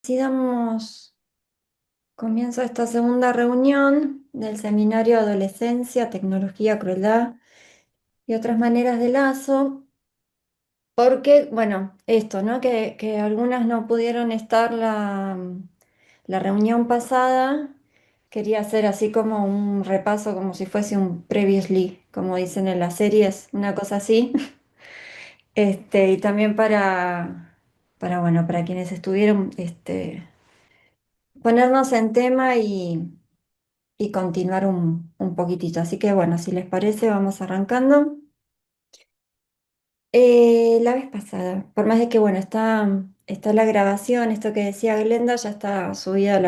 Si damos comienzo a esta segunda reunión del seminario Adolescencia, Tecnología, Crueldad y otras maneras de lazo, porque, bueno, esto, ¿no? Que algunas no pudieron estar la reunión pasada, quería hacer así como un repaso, como si fuese un previously, como dicen en las series, una cosa así. Y también bueno, para quienes estuvieron, ponernos en tema y continuar un poquitito. Así que bueno, si les parece, vamos arrancando. La vez pasada, por más de que bueno, está la grabación, esto que decía Glenda, ya está subida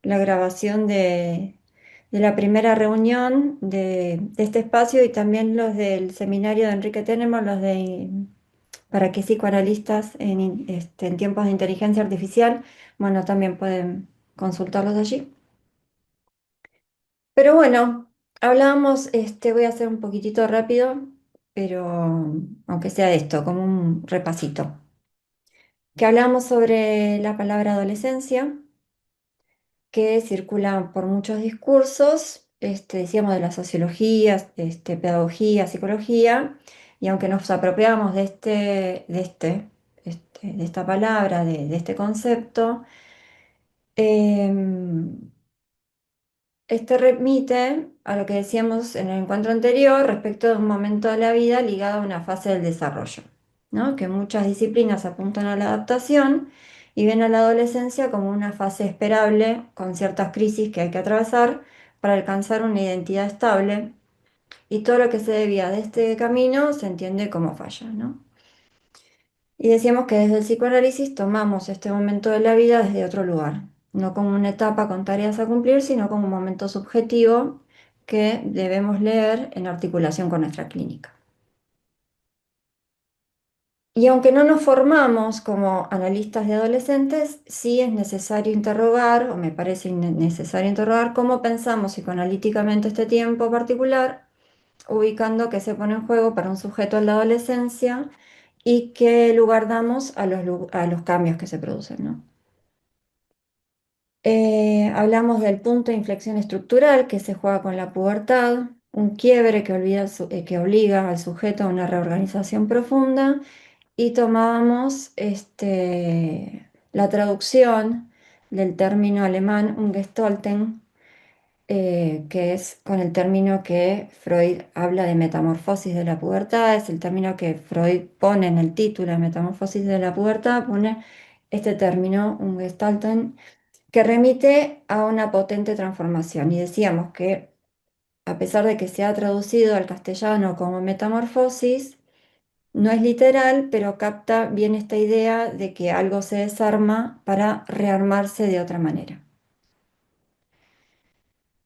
la grabación de la primera reunión de este espacio y también los del seminario de Enrique Tenemos, los de para que psicoanalistas en tiempos de inteligencia artificial, bueno, también pueden consultarlos allí. Pero bueno, hablábamos, voy a hacer un poquitito rápido, pero aunque sea esto, como un repasito. Que hablamos sobre la palabra adolescencia, que circula por muchos discursos, decíamos de la sociología, pedagogía, psicología, y aunque nos apropiamos de esta palabra, de este concepto, em, este remite a lo que decíamos en el encuentro anterior respecto de un momento de la vida ligado a una fase del desarrollo, ¿no? Que muchas disciplinas apuntan a la adaptación y ven a la adolescencia como una fase esperable con ciertas crisis que hay que atravesar para alcanzar una identidad estable y todo lo que se debía de este camino se entiende como falla, ¿no? Y decíamos que desde el psicoanálisis tomamos este momento de la vida desde otro lugar, no como una etapa con tareas a cumplir, sino como un momento subjetivo que debemos leer en articulación con nuestra clínica. Y aunque no nos formamos como analistas de adolescentes, sí es necesario interrogar, o me parece necesario interrogar, cómo pensamos psicoanalíticamente este tiempo particular, ubicando qué se pone en juego para un sujeto en la adolescencia y qué lugar damos a a los cambios que se producen, ¿no? Hablamos del punto de inflexión estructural que se juega con la pubertad, un quiebre que obliga al sujeto a una reorganización profunda y tomábamos la traducción del término alemán Umgestalten, que es con el término que Freud habla de metamorfosis de la pubertad, es el término que Freud pone en el título de metamorfosis de la pubertad, pone este término Umgestalten que remite a una potente transformación. Y decíamos que a pesar de que se ha traducido al castellano como metamorfosis, no es literal, pero capta bien esta idea de que algo se desarma para rearmarse de otra manera.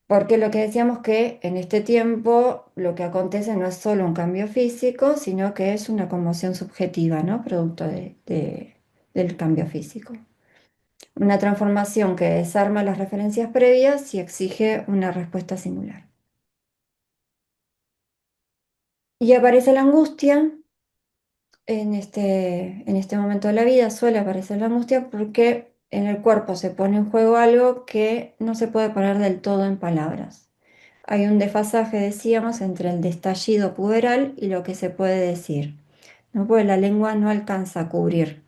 Porque lo que decíamos que en este tiempo lo que acontece no es solo un cambio físico, sino que es una conmoción subjetiva, ¿no? Producto del cambio físico. Una transformación que desarma las referencias previas y exige una respuesta singular. Y aparece la angustia en este momento de la vida, suele aparecer la angustia porque en el cuerpo se pone en juego algo que no se puede poner del todo en palabras. Hay un desfasaje, decíamos, entre el destallido puberal y lo que se puede decir, ¿no? Porque la lengua no alcanza a cubrir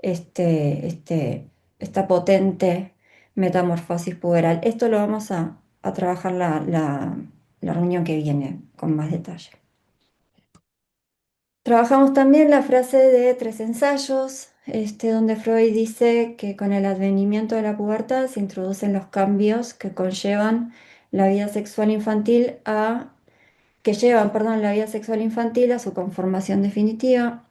este, este, esta potente metamorfosis puberal. Esto lo vamos a trabajar la reunión que viene con más detalle. Trabajamos también la frase de tres ensayos, donde Freud dice que con el advenimiento de la pubertad se introducen los cambios que conllevan la vida sexual infantil que llevan, perdón, la vida sexual infantil a su conformación definitiva.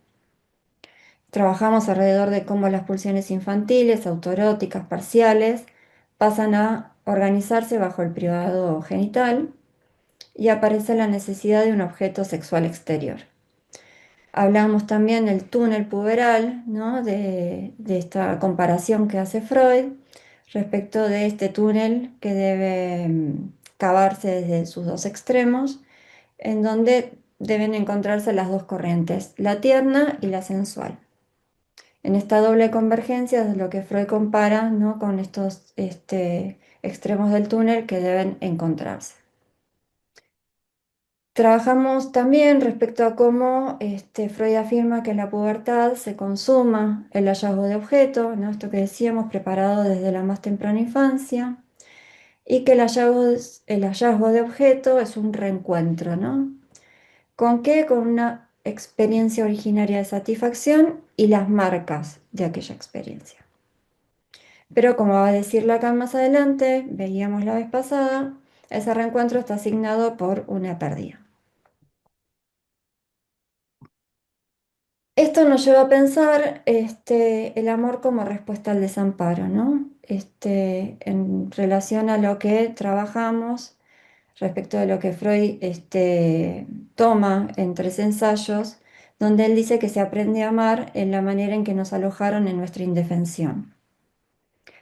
Trabajamos alrededor de cómo las pulsiones infantiles, autoeróticas, parciales, pasan a organizarse bajo el privado genital y aparece la necesidad de un objeto sexual exterior. Hablamos también del túnel puberal, ¿no? De esta comparación que hace Freud respecto de este túnel que debe cavarse desde sus dos extremos, en donde deben encontrarse las dos corrientes, la tierna y la sensual. en esta doble convergencia es lo que Freud compara, ¿no? Con estos extremos del túnel que deben encontrarse. Trabajamos también respecto a cómo Freud afirma que en la pubertad se consuma el hallazgo de objeto, ¿no? Esto que decíamos, preparado desde la más temprana infancia, y que el hallazgo de objeto es un reencuentro, ¿no? ¿Con qué? Con una experiencia originaria de satisfacción y las marcas de aquella experiencia. Pero como va a decir Lacan más adelante, veíamos la vez pasada, ese reencuentro está asignado por una pérdida. Esto nos lleva a pensar el amor como respuesta al desamparo, ¿no? En relación a lo que trabajamos respecto de lo que Freud toma en tres ensayos, donde él dice que se aprende a amar en la manera en que nos alojaron en nuestra indefensión,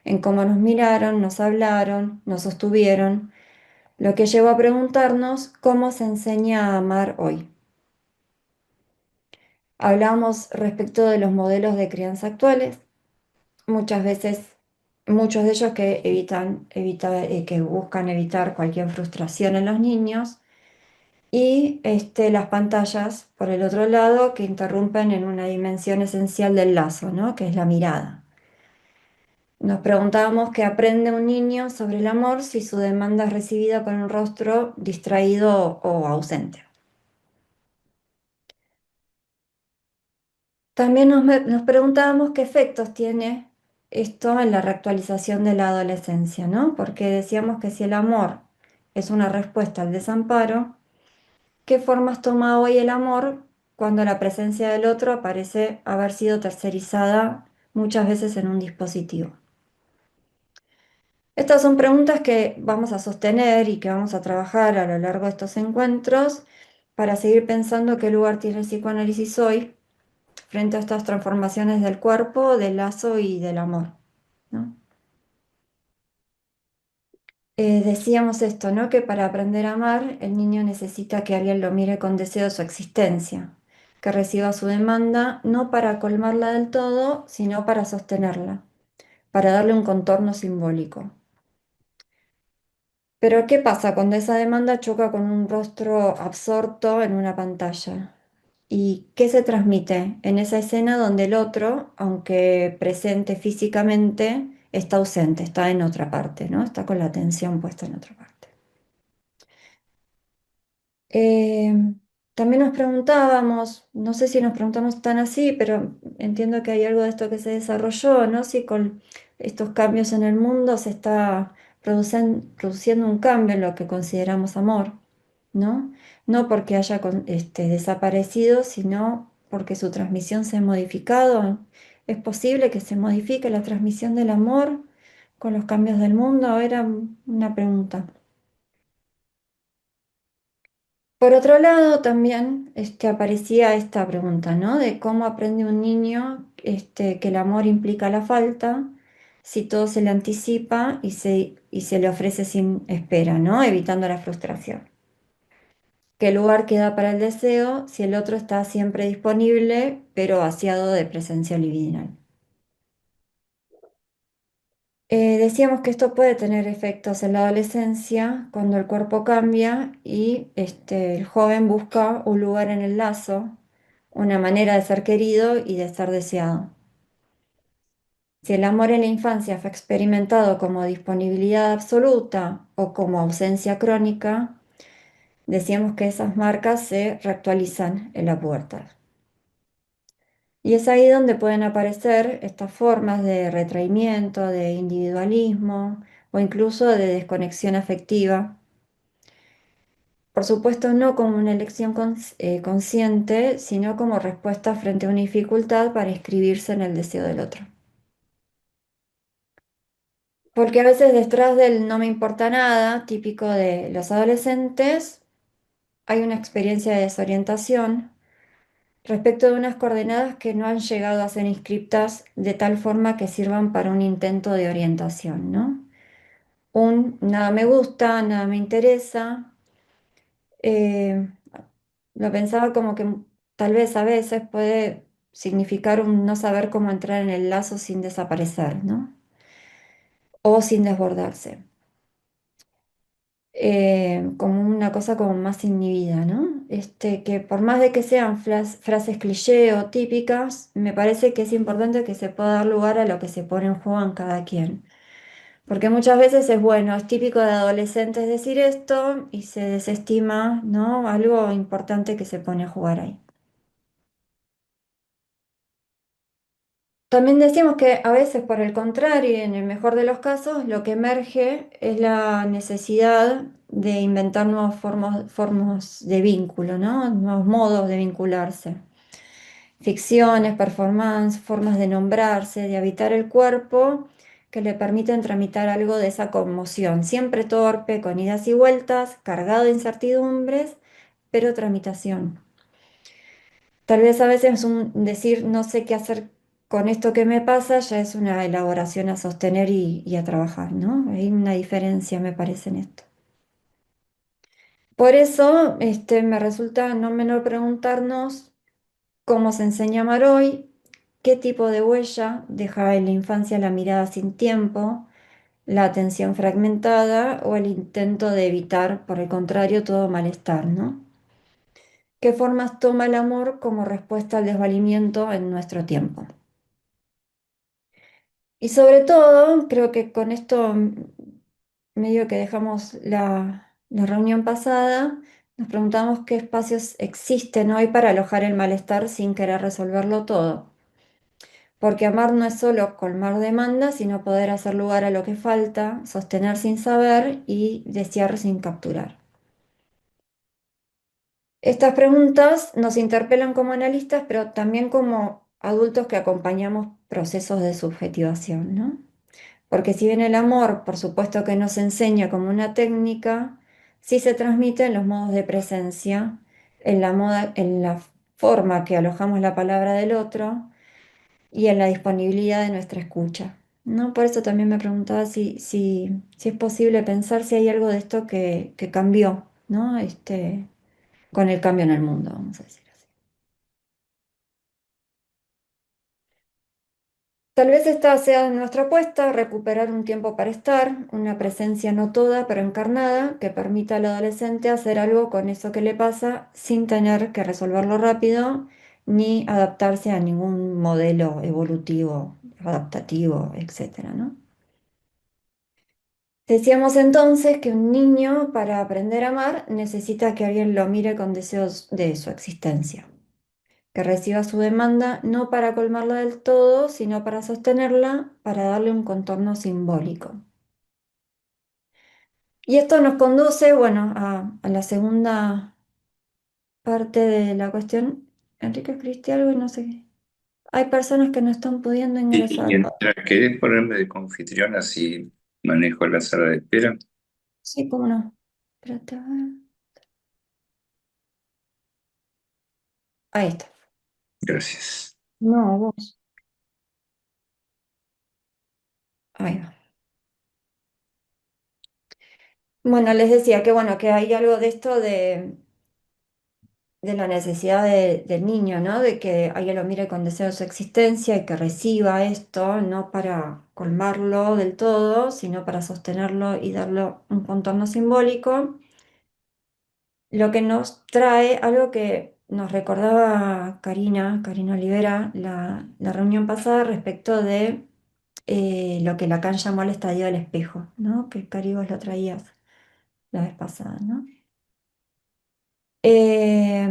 en cómo nos miraron, nos hablaron, nos sostuvieron, lo que llevó a preguntarnos cómo se enseña a amar hoy. Hablamos respecto de los modelos de crianza actuales, muchas veces, muchos de ellos que que buscan evitar cualquier frustración en los niños, y las pantallas, por el otro lado, que interrumpen en una dimensión esencial del lazo, ¿no? Que es la mirada. Nos preguntábamos qué aprende un niño sobre el amor si su demanda es recibida con un rostro distraído o ausente. También nos preguntábamos qué efectos tiene esto en la reactualización de la adolescencia, ¿no? Porque decíamos que si el amor es una respuesta al desamparo, ¿qué formas toma hoy el amor cuando la presencia del otro parece haber sido tercerizada muchas veces en un dispositivo? Estas son preguntas que vamos a sostener y que vamos a trabajar a lo largo de estos encuentros para seguir pensando qué lugar tiene el psicoanálisis hoy frente a estas transformaciones del cuerpo, del lazo y del amor, ¿no? Decíamos esto, ¿no? Que para aprender a amar, el niño necesita que alguien lo mire con deseo de su existencia, que reciba su demanda no para colmarla del todo, sino para sostenerla, para darle un contorno simbólico. Pero ¿qué pasa cuando esa demanda choca con un rostro absorto en una pantalla? ¿Y qué se transmite en esa escena donde el otro, aunque presente físicamente, está ausente, está en otra parte, ¿no? Está con la atención puesta en otra parte? Eh, También nos preguntábamos, no sé si nos preguntamos tan así, pero entiendo que hay algo de esto que se desarrolló, ¿no? Si con estos cambios en el mundo se está produciendo un cambio en lo que consideramos amor, ¿no? No porque haya desaparecido, sino porque su transmisión se ha modificado. ¿Es posible que se modifique la transmisión del amor con los cambios del mundo? Era una pregunta. Por otro lado, también aparecía esta pregunta, ¿no? De cómo aprende un niño que el amor implica la falta, si todo se le anticipa y se le ofrece sin espera, ¿no? Evitando la frustración. ¿Qué lugar queda para el deseo si el otro está siempre disponible, pero vaciado de presencia libidinal? Decíamos que esto puede tener efectos en la adolescencia cuando el cuerpo cambia y el joven busca un lugar en el lazo, una manera de ser querido y de ser deseado. Si el amor en la infancia fue experimentado como disponibilidad absoluta o como ausencia crónica, decíamos que esas marcas se reactualizan en la pubertad. Y es ahí donde pueden aparecer estas formas de retraimiento, de individualismo o incluso de desconexión afectiva. Por supuesto, no como una elección consciente, sino como respuesta frente a una dificultad para inscribirse en el deseo del otro. Porque a veces detrás del no me importa nada, típico de los adolescentes, hay una experiencia de desorientación respecto de unas coordenadas que no han llegado a ser inscriptas de tal forma que sirvan para un intento de orientación, ¿no? Un nada me gusta, nada me interesa. eh, lo pensaba como que tal vez a veces puede significar un no saber cómo entrar en el lazo sin desaparecer, ¿no? O sin desbordarse. Como una cosa como más inhibida, ¿no? Que por más de que sean frases cliché o típicas, me parece que es importante que se pueda dar lugar a lo que se pone en juego en cada quien. Porque muchas veces es bueno, es típico de adolescentes decir esto y se desestima, ¿no? Algo importante que se pone a jugar ahí. También decimos que a veces, por el contrario, y en el mejor de los casos, lo que emerge es la necesidad de inventar nuevas formas de vínculo, ¿no? Nuevos modos de vincularse. Ficciones, performance, formas de nombrarse, de habitar el cuerpo, que le permiten tramitar algo de esa conmoción. Siempre torpe, con idas y vueltas, cargado de incertidumbres, pero tramitación. Tal vez a veces un decir no sé qué hacer con esto que me pasa ya es una elaboración a sostener y a trabajar, ¿no? Hay una diferencia, me parece, en esto. Por eso, me resulta no menor preguntarnos cómo se enseña a amar hoy, qué tipo de huella deja en la infancia la mirada sin tiempo, la atención fragmentada o el intento de evitar, por el contrario, todo malestar, ¿no? ¿Qué formas toma el amor como respuesta al desvalimiento en nuestro tiempo? Y sobre todo, creo que con esto medio que dejamos la reunión pasada, nos preguntamos qué espacios existen hoy para alojar el malestar sin querer resolverlo todo. Porque amar no es solo colmar demandas, sino poder hacer lugar a lo que falta, sostener sin saber y desear sin capturar. Estas preguntas nos interpelan como analistas, pero también como adultos que acompañamos procesos de subjetivación, ¿no? Porque si bien el amor, por supuesto que nos enseña como una técnica, sí se transmite en los modos de presencia, en la forma que alojamos la palabra del otro y en la disponibilidad de nuestra escucha, ¿no? Por eso también me preguntaba si es posible pensar si hay algo de esto que cambió, ¿no? Con el cambio en el mundo, vamos a decir así. Tal vez esta sea nuestra apuesta, recuperar un tiempo para estar, una presencia no toda, pero encarnada, que permita al adolescente hacer algo con eso que le pasa sin tener que resolverlo rápido ni adaptarse a ningún modelo evolutivo, adaptativo, etcétera, ¿no? Decíamos entonces que un niño para aprender a amar necesita que alguien lo mire con deseos de su existencia, que reciba su demanda no para colmarla del todo, sino para sostenerla, para darle un contorno simbólico. Y esto nos conduce, bueno, a la segunda parte de la cuestión. Enrique, escribiste algo y no sé qué. Hay personas que no están pudiendo Y ingresar. mientras querés ponerme de confitrión, así manejo la sala de espera. Sí, cómo no. Espérate, a ver. Ahí está. Gracias. No, vos. Ahí va. Bueno, les decía que bueno, que hay algo de esto de la necesidad del niño, ¿no? De que alguien lo mire con deseo de su existencia y que reciba esto, no para colmarlo del todo, sino para sostenerlo y darle un contorno simbólico. Lo que nos trae algo que nos recordaba Karina Olivera, la reunión pasada respecto de lo que Lacan llamó el estadio del espejo, ¿no? Que Cari vos lo traías la vez pasada, ¿no? Eh,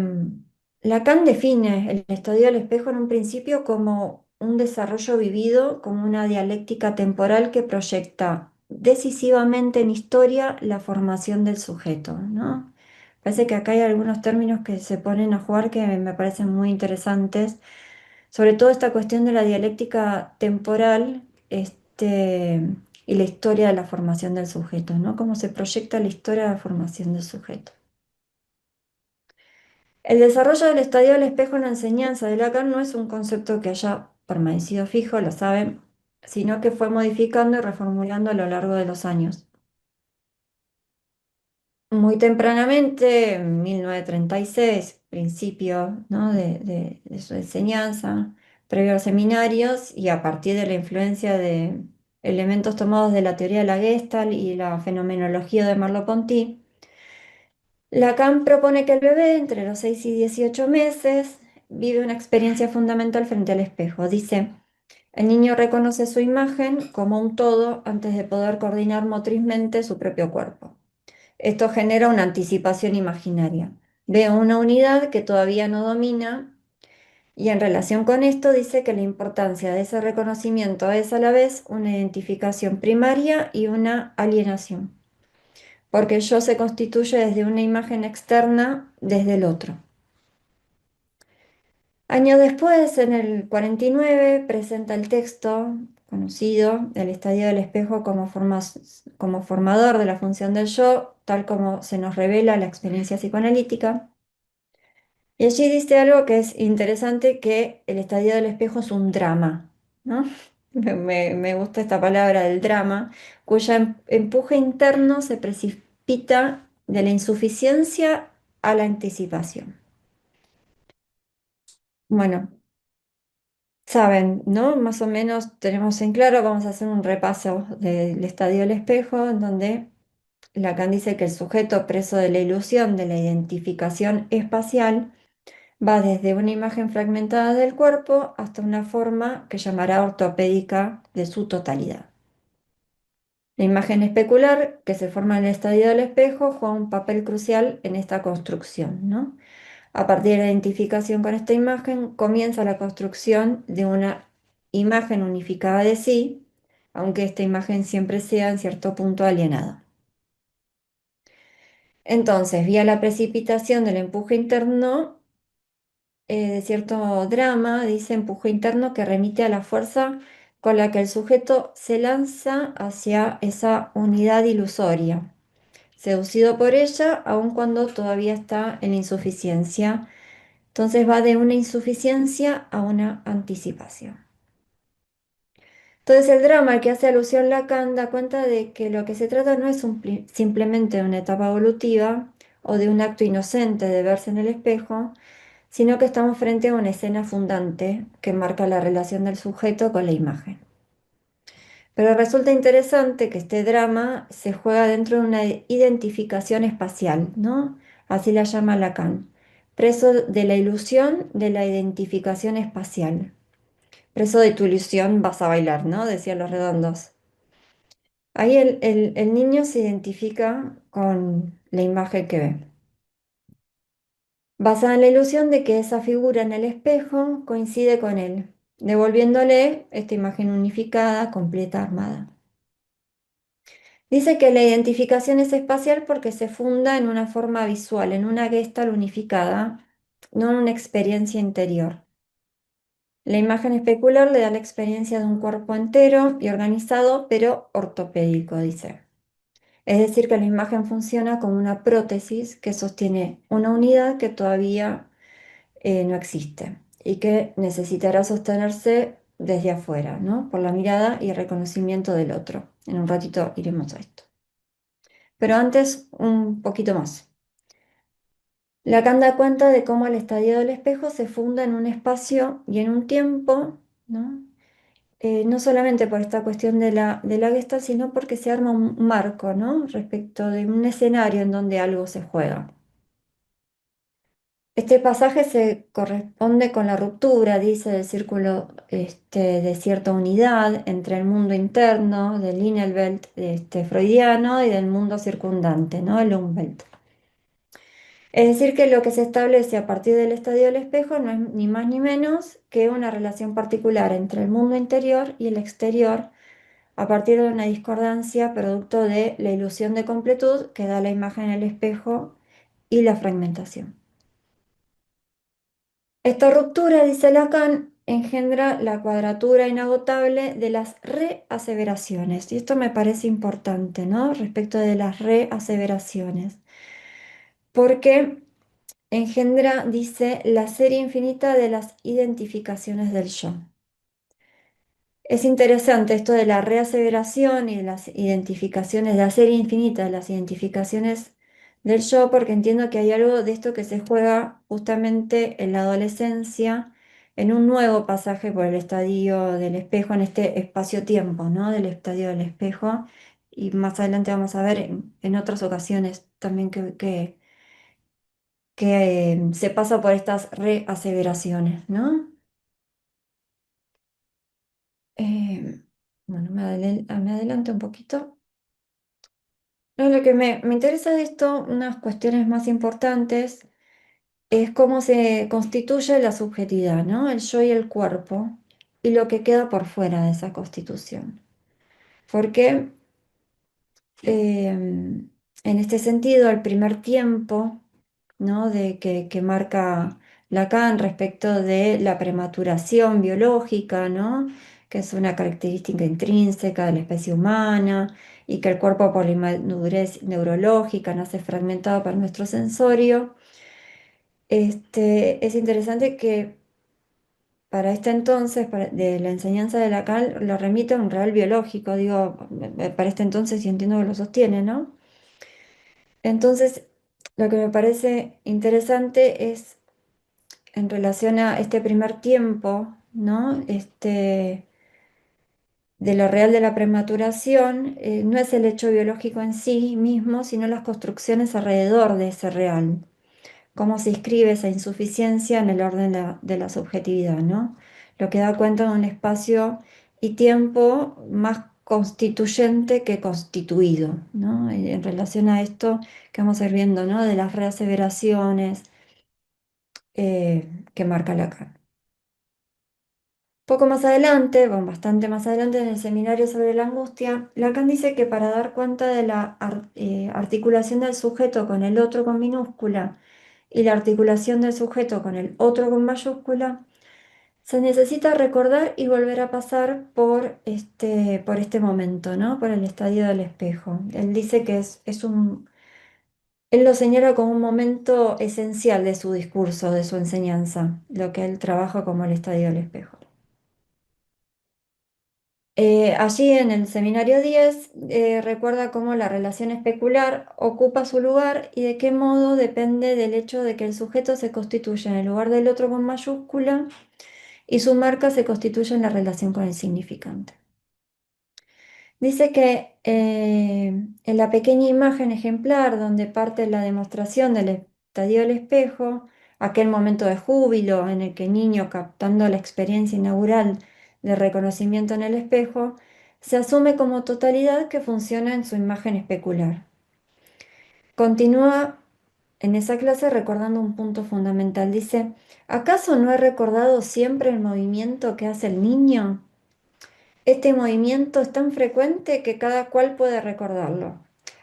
Lacan define el estadio del espejo en un principio como un desarrollo vivido, como una dialéctica temporal que proyecta decisivamente en historia la formación del sujeto, ¿no? Parece que acá hay algunos términos que se ponen a jugar que me parecen muy interesantes, sobre todo esta cuestión de la dialéctica temporal, y la historia de la formación del sujeto, ¿no? Cómo se proyecta la historia de la formación del sujeto. El desarrollo del estadio del espejo en la enseñanza de Lacan no es un concepto que haya permanecido fijo, lo saben, sino que fue modificando y reformulando a lo largo de los años. Muy tempranamente, en 1936, principio, ¿no? de su enseñanza, previo a los seminarios, y a partir de la influencia de elementos tomados de la teoría de la Gestalt y la fenomenología de Merleau-Ponty, Lacan propone que el bebé, entre los 6 y 18 meses, vive una experiencia fundamental frente al espejo. Dice, el niño reconoce su imagen como un todo antes de poder coordinar motrizmente su propio cuerpo. Esto genera una anticipación imaginaria. Ve una unidad que todavía no domina y en relación con esto dice que la importancia de ese reconocimiento es a la vez una identificación primaria y una alienación, porque el yo se constituye desde una imagen externa, desde el otro. Años después, en el 49, presenta el texto conocido, El estadio del espejo como formador de la función del yo, tal como se nos revela la experiencia psicoanalítica. Y allí dice algo que es interesante, que el estadio del espejo es un drama, ¿no? Me gusta esta palabra del drama, cuya empuje interno se precipita de la insuficiencia a la anticipación. Bueno, saben, ¿no? Más o menos tenemos en claro, vamos a hacer un repaso del estadio del espejo, en donde Lacan dice que el sujeto preso de la ilusión de la identificación espacial va desde una imagen fragmentada del cuerpo hasta una forma que llamará ortopédica de su totalidad. La imagen especular que se forma en el estadio del espejo juega un papel crucial en esta construcción, ¿no? A partir de la identificación con esta imagen comienza la construcción de una imagen unificada de sí, aunque esta imagen siempre sea en cierto punto alienada. Entonces, vía la precipitación del empuje interno, de cierto drama, dice empuje interno que remite a la fuerza con la que el sujeto se lanza hacia esa unidad ilusoria, seducido por ella, aun cuando todavía está en insuficiencia. Entonces va de una insuficiencia a una anticipación. Entonces el drama al que hace alusión Lacan da cuenta de que lo que se trata no es simplemente de una etapa evolutiva o de un acto inocente de verse en el espejo, sino que estamos frente a una escena fundante que marca la relación del sujeto con la imagen. Pero resulta interesante que este drama se juega dentro de una identificación espacial, ¿no? Así la llama Lacan, preso de la ilusión de la identificación espacial. Preso de tu ilusión vas a bailar, ¿no? Decían Los Redondos. Ahí el niño se identifica con la imagen que ve, basada en la ilusión de que esa figura en el espejo coincide con él, devolviéndole esta imagen unificada, completa, armada. Dice que la identificación es espacial porque se funda en una forma visual, en una gestalt unificada, no en una experiencia interior. La imagen especular le da la experiencia de un cuerpo entero y organizado, pero ortopédico, dice. Es decir, que la imagen funciona como una prótesis que sostiene una unidad que todavía no existe y que necesitará sostenerse desde afuera, ¿no? Por la mirada y el reconocimiento del otro. En un ratito iremos a esto. Pero antes, un poquito más. Lacan da cuenta de cómo el estadio del espejo se funda en un espacio y en un tiempo, ¿no? No solamente por esta cuestión de la Gestalt, sino porque se arma un marco, ¿no? Respecto de un escenario en donde algo se juega. Este pasaje se corresponde con la ruptura, dice, del círculo de cierta unidad entre el mundo interno del Innenwelt freudiano y del mundo circundante, ¿no? El Umwelt. Es decir, que lo que se establece a partir del estadio del espejo no es ni más ni menos que una relación particular entre el mundo interior y el exterior, a partir de una discordancia producto de la ilusión de completud que da la imagen en el espejo y la fragmentación. Esta ruptura, dice Lacan, engendra la cuadratura inagotable de las reaseveraciones. Y esto me parece importante, ¿no? Respecto de las reaseveraciones. Porque engendra, dice, la serie infinita de las identificaciones del yo. Es interesante esto de la reaseveración y de las identificaciones, de la serie infinita de las identificaciones del yo, porque entiendo que hay algo de esto que se juega justamente en la adolescencia, en un nuevo pasaje por el estadio del espejo, en este espacio-tiempo, ¿no? Del estadio del espejo. Y más adelante vamos a ver en otras ocasiones también que se pasa por estas reaseveraciones, ¿no? Eh, bueno, me adelanto un poquito. No, lo que me interesa de esto, unas cuestiones más importantes, es cómo se constituye la subjetividad, ¿no? El yo y el cuerpo, y lo que queda por fuera de esa constitución. Porque en este sentido, el primer tiempo, ¿no? Que marca Lacan respecto de la prematuración biológica, ¿no? Que es una característica intrínseca de la especie humana y que el cuerpo por la inmadurez neurológica nace fragmentado para nuestro sensorio. Es interesante que para este entonces, de la enseñanza de Lacan, lo remite a un real biológico, digo, para este entonces y entiendo que lo sostiene, ¿no? Entonces, lo que me parece interesante es en relación a este primer tiempo, ¿no? De lo real de la prematuración, no es el hecho biológico en sí mismo, sino las construcciones alrededor de ese real. Cómo se inscribe esa insuficiencia en el orden de la subjetividad, ¿no? Lo que da cuenta de un espacio y tiempo más constituyente que constituido, ¿no? En relación a esto que vamos a ir viendo, ¿no? De las reaseveraciones que marca Lacan. Poco más adelante, bueno, bastante más adelante en el seminario sobre la angustia, Lacan dice que para dar cuenta de la articulación del sujeto con el otro con minúscula y la articulación del sujeto con el otro con mayúscula, se necesita recordar y volver a pasar por este momento, ¿no? Por el estadio del espejo. Él dice que él lo señala como un momento esencial de su discurso, de su enseñanza, lo que él trabaja como el estadio del espejo. Allí en el seminario 10 recuerda cómo la relación especular ocupa su lugar y de qué modo depende del hecho de que el sujeto se constituye en el lugar del otro con mayúscula y su marca se constituye en la relación con el significante. Dice que en la pequeña imagen ejemplar donde parte la demostración del estadio del espejo, aquel momento de júbilo en el que el niño, captando la experiencia inaugural de reconocimiento en el espejo, se asume como totalidad que funciona en su imagen especular. Continúa en esa clase recordando un punto fundamental. Dice, ¿acaso no he recordado siempre el movimiento que hace el niño? Este movimiento es tan frecuente que cada cual puede recordarlo.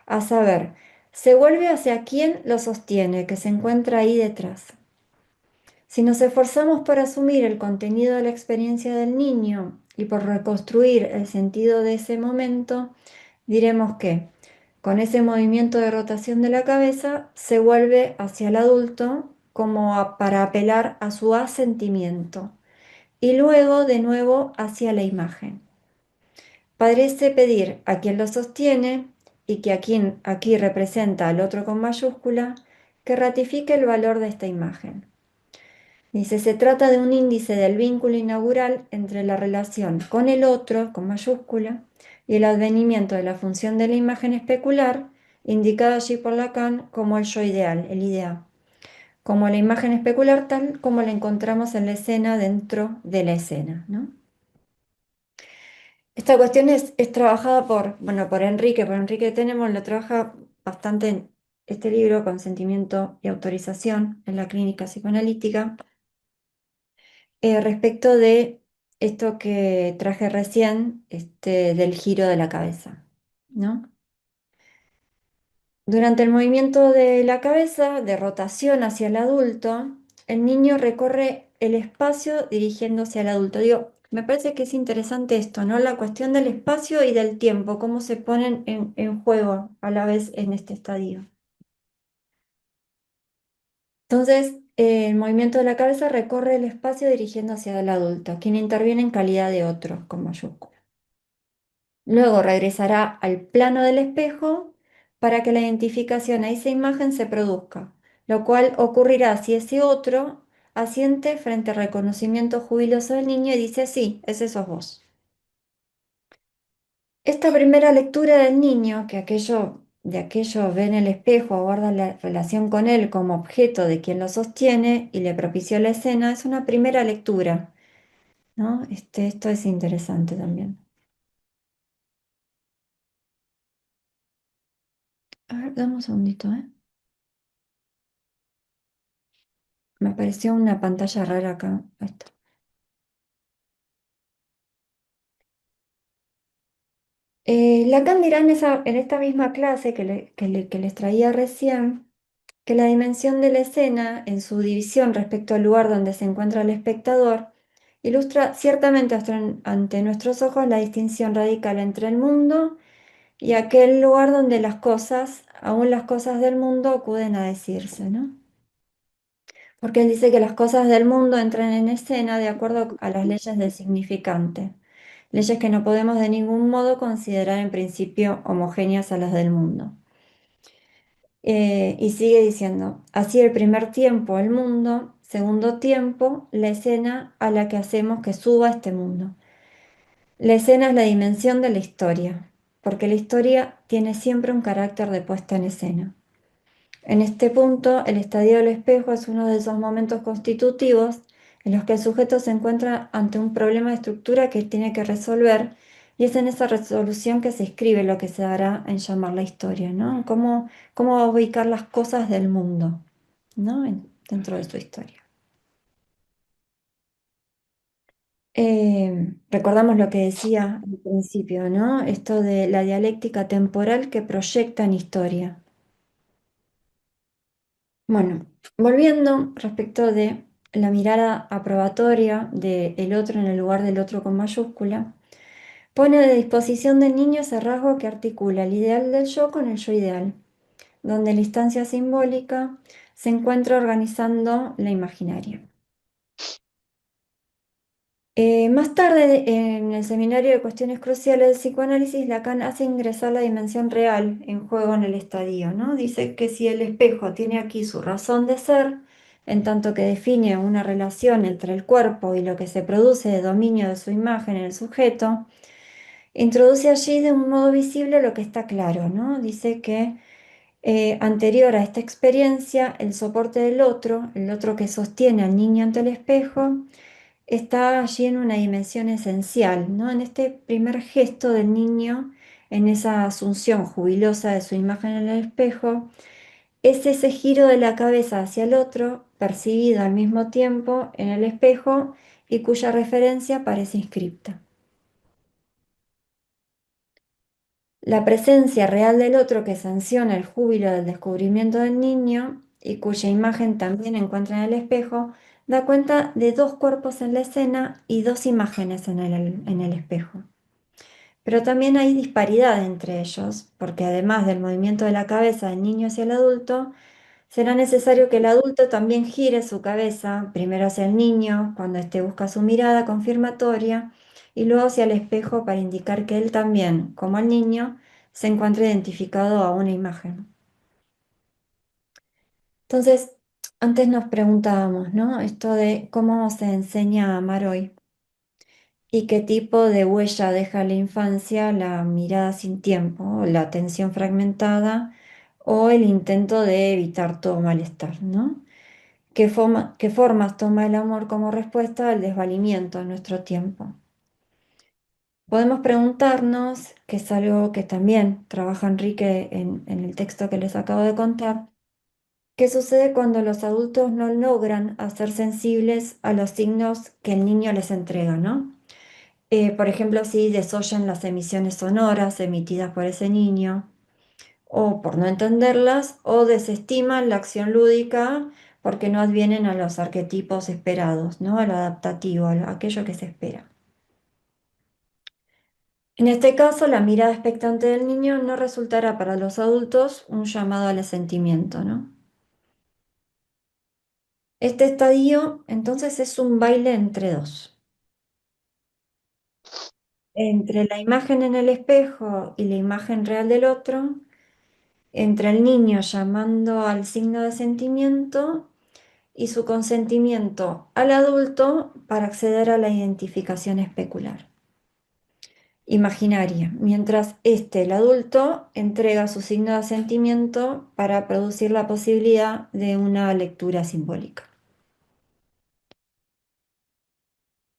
A saber, se vuelve hacia quien lo sostiene, que se encuentra ahí detrás. Si nos esforzamos por asumir el contenido de la experiencia del niño y por reconstruir el sentido de ese momento, diremos que con ese movimiento de rotación de la cabeza se vuelve hacia el adulto como para apelar a su asentimiento y luego de nuevo hacia la imagen. Parece pedir a quien lo sostiene y que a quien aquí representa al otro con mayúscula, que ratifique el valor de esta imagen. Dice, se trata de un índice del vínculo inaugural entre la relación con el otro con mayúscula y el advenimiento de la función de la imagen especular, indicada allí por Lacan como el yo ideal, el idea, como la imagen especular tal como la encontramos en la escena dentro de la escena, ¿no? Esta cuestión es trabajada por Enrique Tenemos lo trabaja bastante en este libro, Consentimiento y Autorización en la Clínica Psicoanalítica, respecto de esto que traje recién, del giro de la cabeza, ¿no? Durante el movimiento de la cabeza, de rotación hacia el adulto, el niño recorre el espacio dirigiéndose al adulto. Digo, me parece que es interesante esto, ¿no? La cuestión del espacio y del tiempo, cómo se ponen en juego a la vez en este estadio. Entonces, el movimiento de la cabeza recorre el espacio dirigiendo hacia el adulto, quien interviene en calidad de otro, con mayúscula. Luego regresará al plano del espejo para que la identificación a esa imagen se produzca, lo cual ocurrirá si ese otro asiente frente al reconocimiento jubiloso del niño y dice, sí, ese sos vos. Esta primera lectura del niño, que de aquello ve en el espejo, aguarda la relación con él como objeto de quien lo sostiene y le propició la escena, es una primera lectura, ¿no? Esto es interesante también. A ver, dame un segundito, ¿eh? Me apareció una pantalla rara acá. Ahí está. Lacan dirá en esta misma clase que les traía recién, que la dimensión de la escena, en su división respecto al lugar donde se encuentra el espectador, ilustra ciertamente ante nuestros ojos la distinción radical entre el mundo y aquel lugar donde las cosas, aún las cosas del mundo, acuden a decirse, ¿no? Porque él dice que las cosas del mundo entran en escena de acuerdo a las leyes del significante, leyes que no podemos de ningún modo considerar en principio homogéneas a las del mundo. Y sigue diciendo, así el primer tiempo el mundo, segundo tiempo la escena a la que hacemos que suba este mundo. La escena es la dimensión de la historia, porque la historia tiene siempre un carácter de puesta en escena. En este punto, el estadio del espejo es uno de esos momentos constitutivos en los que el sujeto se encuentra ante un problema de estructura que tiene que resolver y es en esa resolución que se escribe lo que se dará en llamar la historia, ¿no? Cómo va a ubicar las cosas del mundo, ¿no? Dentro de su historia. Recordamos lo que decía al principio, ¿no? Esto de la dialéctica temporal que proyecta en historia. Bueno, volviendo respecto de la mirada aprobatoria del otro en el lugar del otro con mayúscula, pone a disposición del niño ese rasgo que articula el ideal del yo con el yo ideal, donde la instancia simbólica se encuentra organizando la imaginaria. Más tarde, en el seminario de cuestiones cruciales del psicoanálisis, Lacan hace ingresar la dimensión real en juego en el estadio, ¿no? Dice que si el espejo tiene aquí su razón de ser, en tanto que define una relación entre el cuerpo y lo que se produce de dominio de su imagen en el sujeto, introduce allí de un modo visible lo que está claro, ¿no? Dice que anterior a esta experiencia, el soporte del otro, el otro que sostiene al niño ante el espejo, está allí en una dimensión esencial, ¿no? En este primer gesto del niño, en esa asunción jubilosa de su imagen en el espejo, es ese giro de la cabeza hacia el otro, percibido al mismo tiempo en el espejo y cuya referencia parece inscripta. La presencia real del otro que sanciona el júbilo del descubrimiento del niño y cuya imagen también encuentra en el espejo, da cuenta de dos cuerpos en la escena y dos imágenes en el espejo. Pero también hay disparidad entre ellos, porque además del movimiento de la cabeza del niño hacia el adulto, será necesario que el adulto también gire su cabeza, primero hacia el niño, cuando éste busca su mirada confirmatoria, y luego hacia el espejo para indicar que él también, como el niño, se encuentra identificado a una imagen. Entonces, antes nos preguntábamos, ¿no? Esto de cómo se enseña a amar hoy. ¿Y qué tipo de huella deja en la infancia la mirada sin tiempo, la atención fragmentada o el intento de evitar todo malestar, ¿no? ¿Qué formas toma el amor como respuesta al desvalimiento de nuestro tiempo? Podemos preguntarnos, que es algo que también trabaja Enrique en el texto que les acabo de contar, ¿qué sucede cuando los adultos no logran hacer sensibles a los signos que el niño les entrega, ¿no? Por ejemplo, si desoyen las emisiones sonoras emitidas por ese niño, o por no entenderlas, o desestiman la acción lúdica porque no advienen a los arquetipos esperados, ¿no? A lo adaptativo, aquello que se espera. En este caso, la mirada expectante del niño no resultará para los adultos un llamado al asentimiento, ¿no? Este estadio, entonces, es un baile entre dos. Entre la imagen en el espejo y la imagen real del otro, entre el niño llamando al signo de sentimiento y su consentimiento al adulto para acceder a la identificación especular, imaginaria, mientras el adulto, entrega su signo de asentimiento para producir la posibilidad de una lectura simbólica.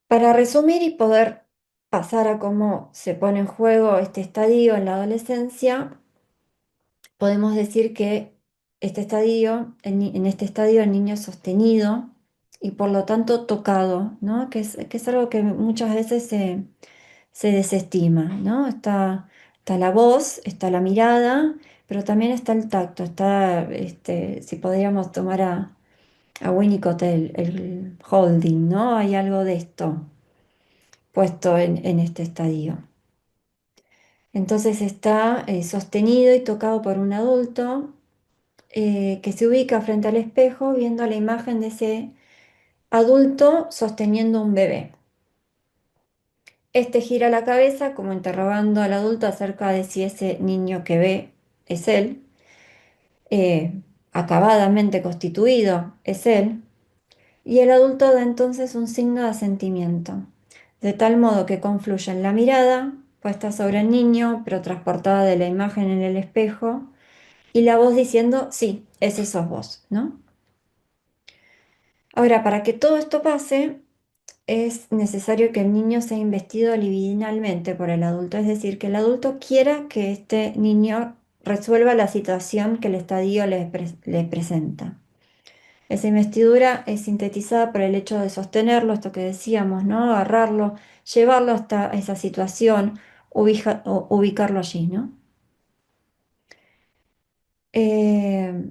Para resumir y poder pasar a cómo se pone en juego este estadio en la adolescencia, podemos decir que en este estadio el niño es sostenido y por lo tanto tocado, ¿no? Que es algo que muchas veces se desestima, ¿no? Está la voz, está la mirada, pero también está el tacto, si podríamos tomar a Winnicott el holding, ¿no? Hay algo de esto puesto en este estadio. Entonces está sostenido y tocado por un adulto que se ubica frente al espejo viendo la imagen de ese adulto sosteniendo un bebé. Este gira la cabeza como interrogando al adulto acerca de si ese niño que ve es él, eh, acabadamente constituido es él, y el adulto da entonces un signo de asentimiento, de tal modo que confluye en la mirada puesta sobre el niño, pero transportada de la imagen en el espejo, y la voz diciendo, sí, ese sos vos, ¿no? Ahora, para que todo esto pase, es necesario que el niño sea investido libidinalmente por el adulto, es decir, que el adulto quiera que este niño resuelva la situación que el estadio le presenta. Esa investidura es sintetizada por el hecho de sostenerlo, esto que decíamos, ¿no? Agarrarlo, llevarlo hasta esa situación, ubicarlo allí, ¿no? Eh,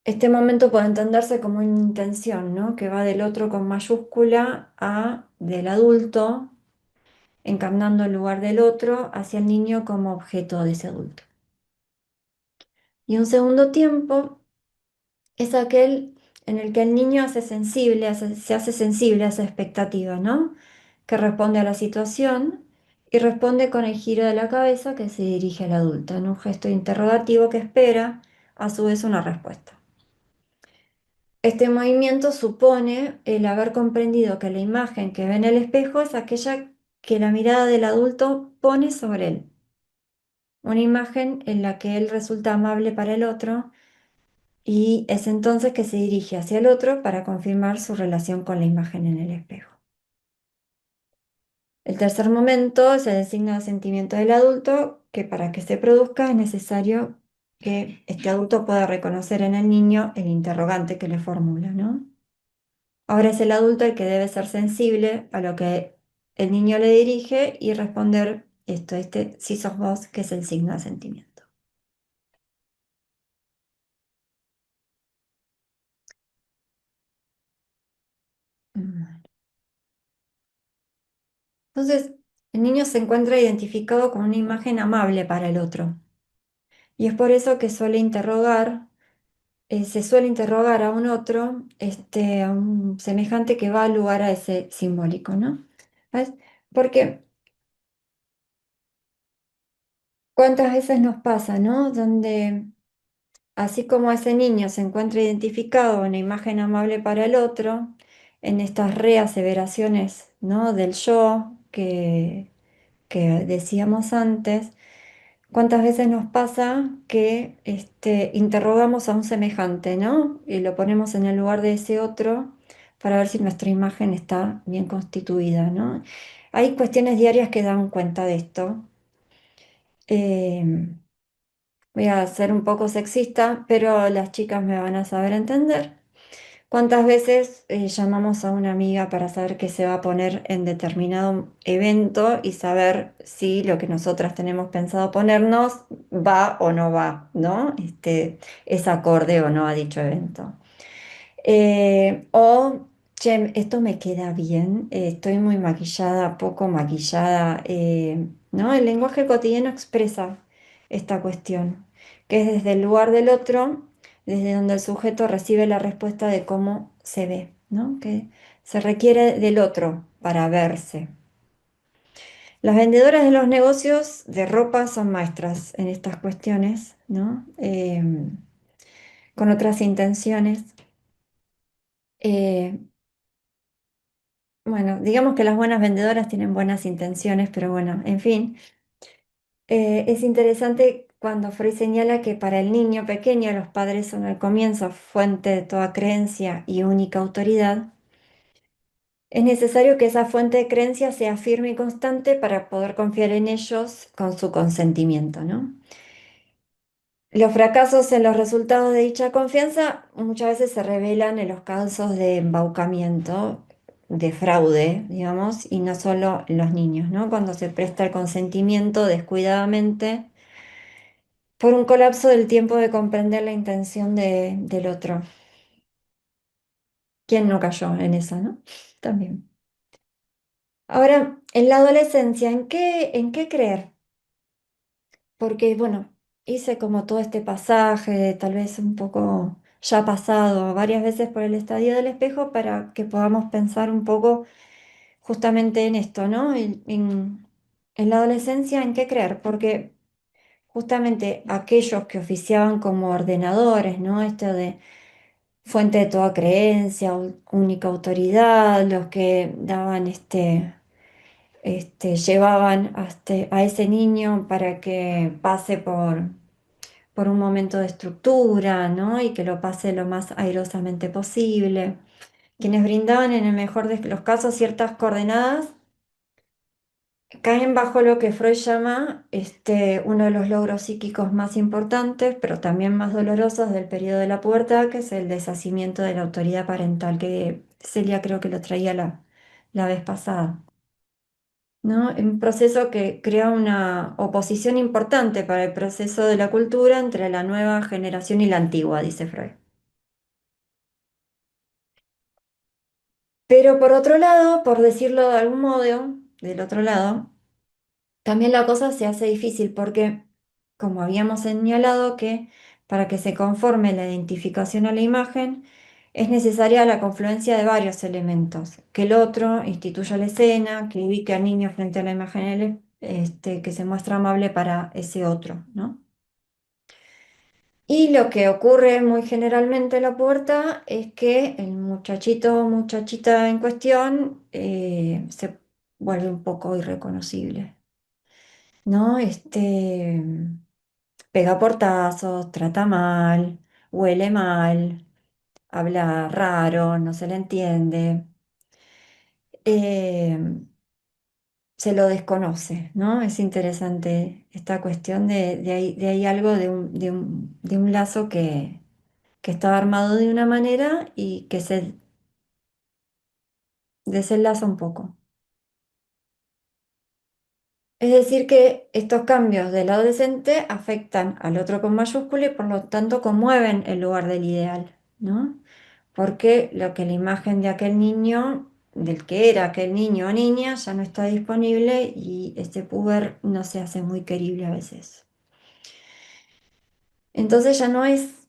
este momento puede entenderse como una intención, ¿no? Que va del otro con mayúscula a del adulto encarnando el lugar del otro hacia el niño como objeto de ese adulto. Y un segundo tiempo es aquel en el que el niño se hace sensible a esa expectativa, ¿no? Que responde a la situación y responde con el giro de la cabeza que se dirige al adulto, en un gesto interrogativo que espera a su vez una respuesta. Este movimiento supone el haber comprendido que la imagen que ve en el espejo es aquella que la mirada del adulto pone sobre él. Una imagen en la que él resulta amable para el otro y es entonces que se dirige hacia el otro para confirmar su relación con la imagen en el espejo. El tercer momento es el signo de sentimiento del adulto, que para que se produzca es necesario que este adulto pueda reconocer en el niño el interrogante que le formula, ¿no? Ahora es el adulto el que debe ser sensible a lo que el niño le dirige y responder si sos vos, que es el signo de sentimiento. Mm. Entonces, el niño se encuentra identificado con una imagen amable para el otro. Y es por eso que se suele interrogar a un otro, a un semejante que va al lugar a ese simbólico, ¿no? ¿Ves? Porque cuántas veces nos pasa, ¿no? Donde así como ese niño se encuentra identificado en una imagen amable para el otro, en estas reaseveraciones, ¿no? Del yo que decíamos antes, ¿cuántas veces nos pasa que interrogamos a un semejante, ¿no? Y lo ponemos en el lugar de ese otro para ver si nuestra imagen está bien constituida, ¿no? Hay cuestiones diarias que dan cuenta de esto. Eh, Voy a ser un poco sexista, pero las chicas me van a saber entender. ¿Cuántas veces llamamos a una amiga para saber qué se va a poner en determinado evento y saber si lo que nosotras tenemos pensado ponernos va o no va, ¿no? Es acorde o no a dicho evento. Che, esto me queda bien, estoy muy maquillada, poco maquillada, ¿no? El lenguaje cotidiano expresa esta cuestión, que es desde el lugar del otro, desde donde el sujeto recibe la respuesta de cómo se ve, ¿no? Que se requiere del otro para verse. Las vendedoras de los negocios de ropa son maestras en estas cuestiones, ¿no? Con otras intenciones. Eh, bueno, digamos que las buenas vendedoras tienen buenas intenciones, pero bueno, en fin. Es interesante cuando Freud señala que para el niño pequeño los padres son al comienzo fuente de toda creencia y única autoridad. Es necesario que esa fuente de creencia sea firme y constante para poder confiar en ellos con su consentimiento, ¿no? Los fracasos en los resultados de dicha confianza muchas veces se revelan en los casos de embaucamiento, de fraude, digamos, y no solo en los niños, ¿no? Cuando se presta el consentimiento descuidadamente por un colapso del tiempo de comprender la intención del otro. ¿Quién no cayó en esa, no? También. Ahora, en la adolescencia, ¿en qué creer? Porque, bueno, hice como todo este pasaje, tal vez un poco ya pasado varias veces por el estadio del espejo para que podamos pensar un poco justamente en esto, ¿no? En la adolescencia, ¿en qué creer? Porque justamente aquellos que oficiaban como ordenadores, ¿no? Esto de fuente de toda creencia, única autoridad, los que daban llevaban a ese niño para que pase por un momento de estructura, ¿no? Y que lo pase lo más airosamente posible. Quienes brindaban en el mejor de los casos ciertas coordenadas caen bajo lo que Freud llama uno de los logros psíquicos más importantes, pero también más dolorosos del periodo de la pubertad, que es el deshacimiento de la autoridad parental, que Celia creo que lo traía la vez pasada. ¿No? Un proceso que crea una oposición importante para el proceso de la cultura entre la nueva generación y la antigua, dice Freud. Pero por otro lado, por decirlo de algún modo, del otro lado, también la cosa se hace difícil porque, como habíamos señalado, que para que se conforme la identificación a la imagen, es necesaria la confluencia de varios elementos. Que el otro instituya la escena, que ubique al niño frente a la imagen que se muestra amable para ese otro, ¿no? Y lo que ocurre muy generalmente en la puerta es que el muchachito o muchachita en cuestión se vuelve un poco irreconocible, ¿no? Pega portazos, trata mal, huele mal, habla raro, no se le entiende, eh, se lo desconoce, ¿no? Es interesante esta cuestión de ahí algo de un lazo que estaba armado de una manera y que se desenlaza un poco. Es decir, que estos cambios del adolescente afectan al otro con mayúscula y por lo tanto conmueven el lugar del ideal, ¿no? Porque lo que la imagen de aquel niño, del que era aquel niño o niña, ya no está disponible y este puber no se hace muy querible a veces. Entonces ya no es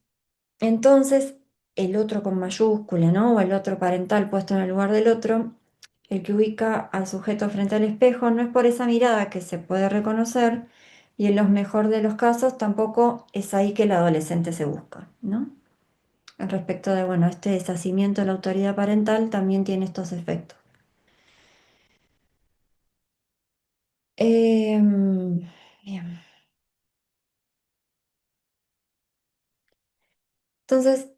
entonces el otro con mayúscula, ¿no? O el otro parental puesto en el lugar del otro, el que ubica al sujeto frente al espejo, no es por esa mirada que se puede reconocer y en los mejor de los casos tampoco es ahí que el adolescente se busca, ¿no? Al respecto de, bueno, este deshacimiento de la autoridad parental también tiene estos efectos. Bien. Entonces,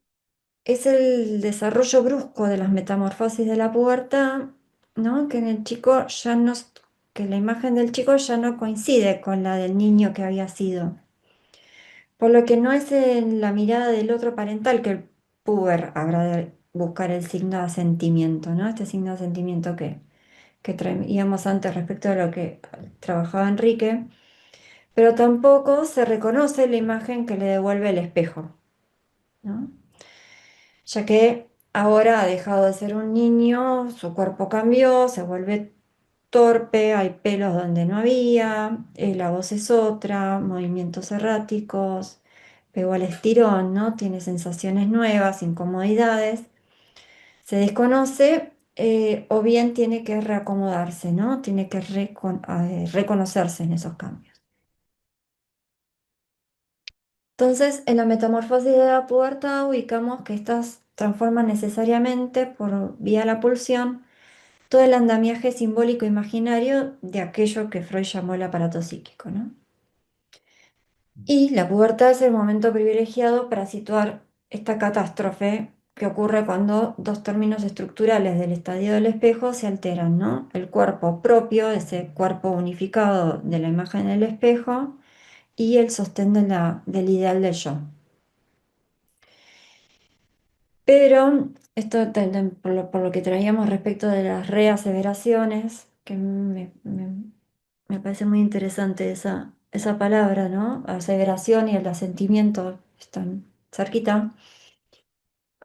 es el desarrollo brusco de las metamorfosis de la pubertad, ¿no? Que en el chico ya no, que la imagen del chico ya no coincide con la del niño que había sido. Por lo que no es en la mirada del otro parental que el puber habrá de buscar el signo de asentimiento, ¿no? Este signo de asentimiento que traíamos antes respecto a lo que trabajaba Enrique, pero tampoco se reconoce la imagen que le devuelve el espejo, ¿no? Ya que ahora ha dejado de ser un niño, su cuerpo cambió, se vuelve torpe, hay pelos donde no había, la voz es otra, movimientos erráticos, pegó al estirón, ¿no? Tiene sensaciones nuevas, incomodidades. Se desconoce o bien tiene que reacomodarse, ¿no? Tiene que reconocerse en esos cambios. Entonces, en la metamorfosis de la pubertad ubicamos que estas transforman necesariamente por vía de la pulsión todo el andamiaje simbólico imaginario de aquello que Freud llamó el aparato psíquico, ¿no? Y la pubertad es el momento privilegiado para situar esta catástrofe que ocurre cuando dos términos estructurales del estadio del espejo se alteran, ¿no? El cuerpo propio, ese cuerpo unificado de la imagen del espejo, y el sostén del ideal del yo. Pero esto por lo que traíamos respecto de las reaseveraciones, que me parece muy interesante esa palabra, ¿no? Aseveración y el asentimiento están cerquita.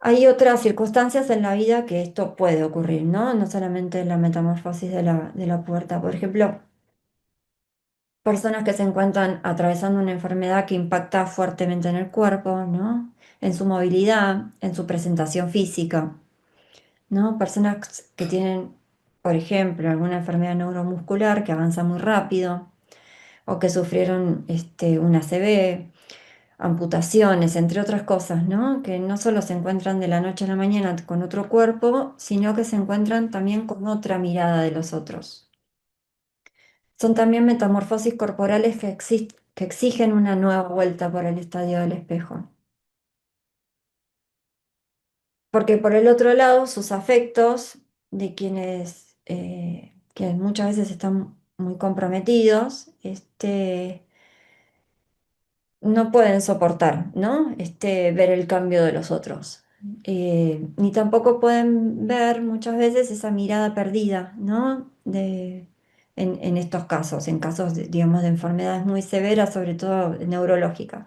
Hay otras circunstancias en la vida que esto puede ocurrir, ¿no? No solamente en la metamorfosis de la pubertad. Por ejemplo, personas que se encuentran atravesando una enfermedad que impacta fuertemente en el cuerpo, ¿no? En su movilidad, en su presentación física, ¿no? Personas que tienen, por ejemplo, alguna enfermedad neuromuscular que avanza muy rápido o que sufrieron una ACV, amputaciones, entre otras cosas, ¿no? Que no solo se encuentran de la noche a la mañana con otro cuerpo, sino que se encuentran también con otra mirada de los otros. Son también metamorfosis corporales que exigen una nueva vuelta por el estadio del espejo. Porque por el otro lado, sus afectos, de quienes muchas veces están muy comprometidos, no pueden soportar, ¿no? Ver el cambio de los otros. Ni tampoco pueden ver muchas veces esa mirada perdida, ¿no? En estos casos, en casos, digamos, de enfermedades muy severas, sobre todo neurológicas.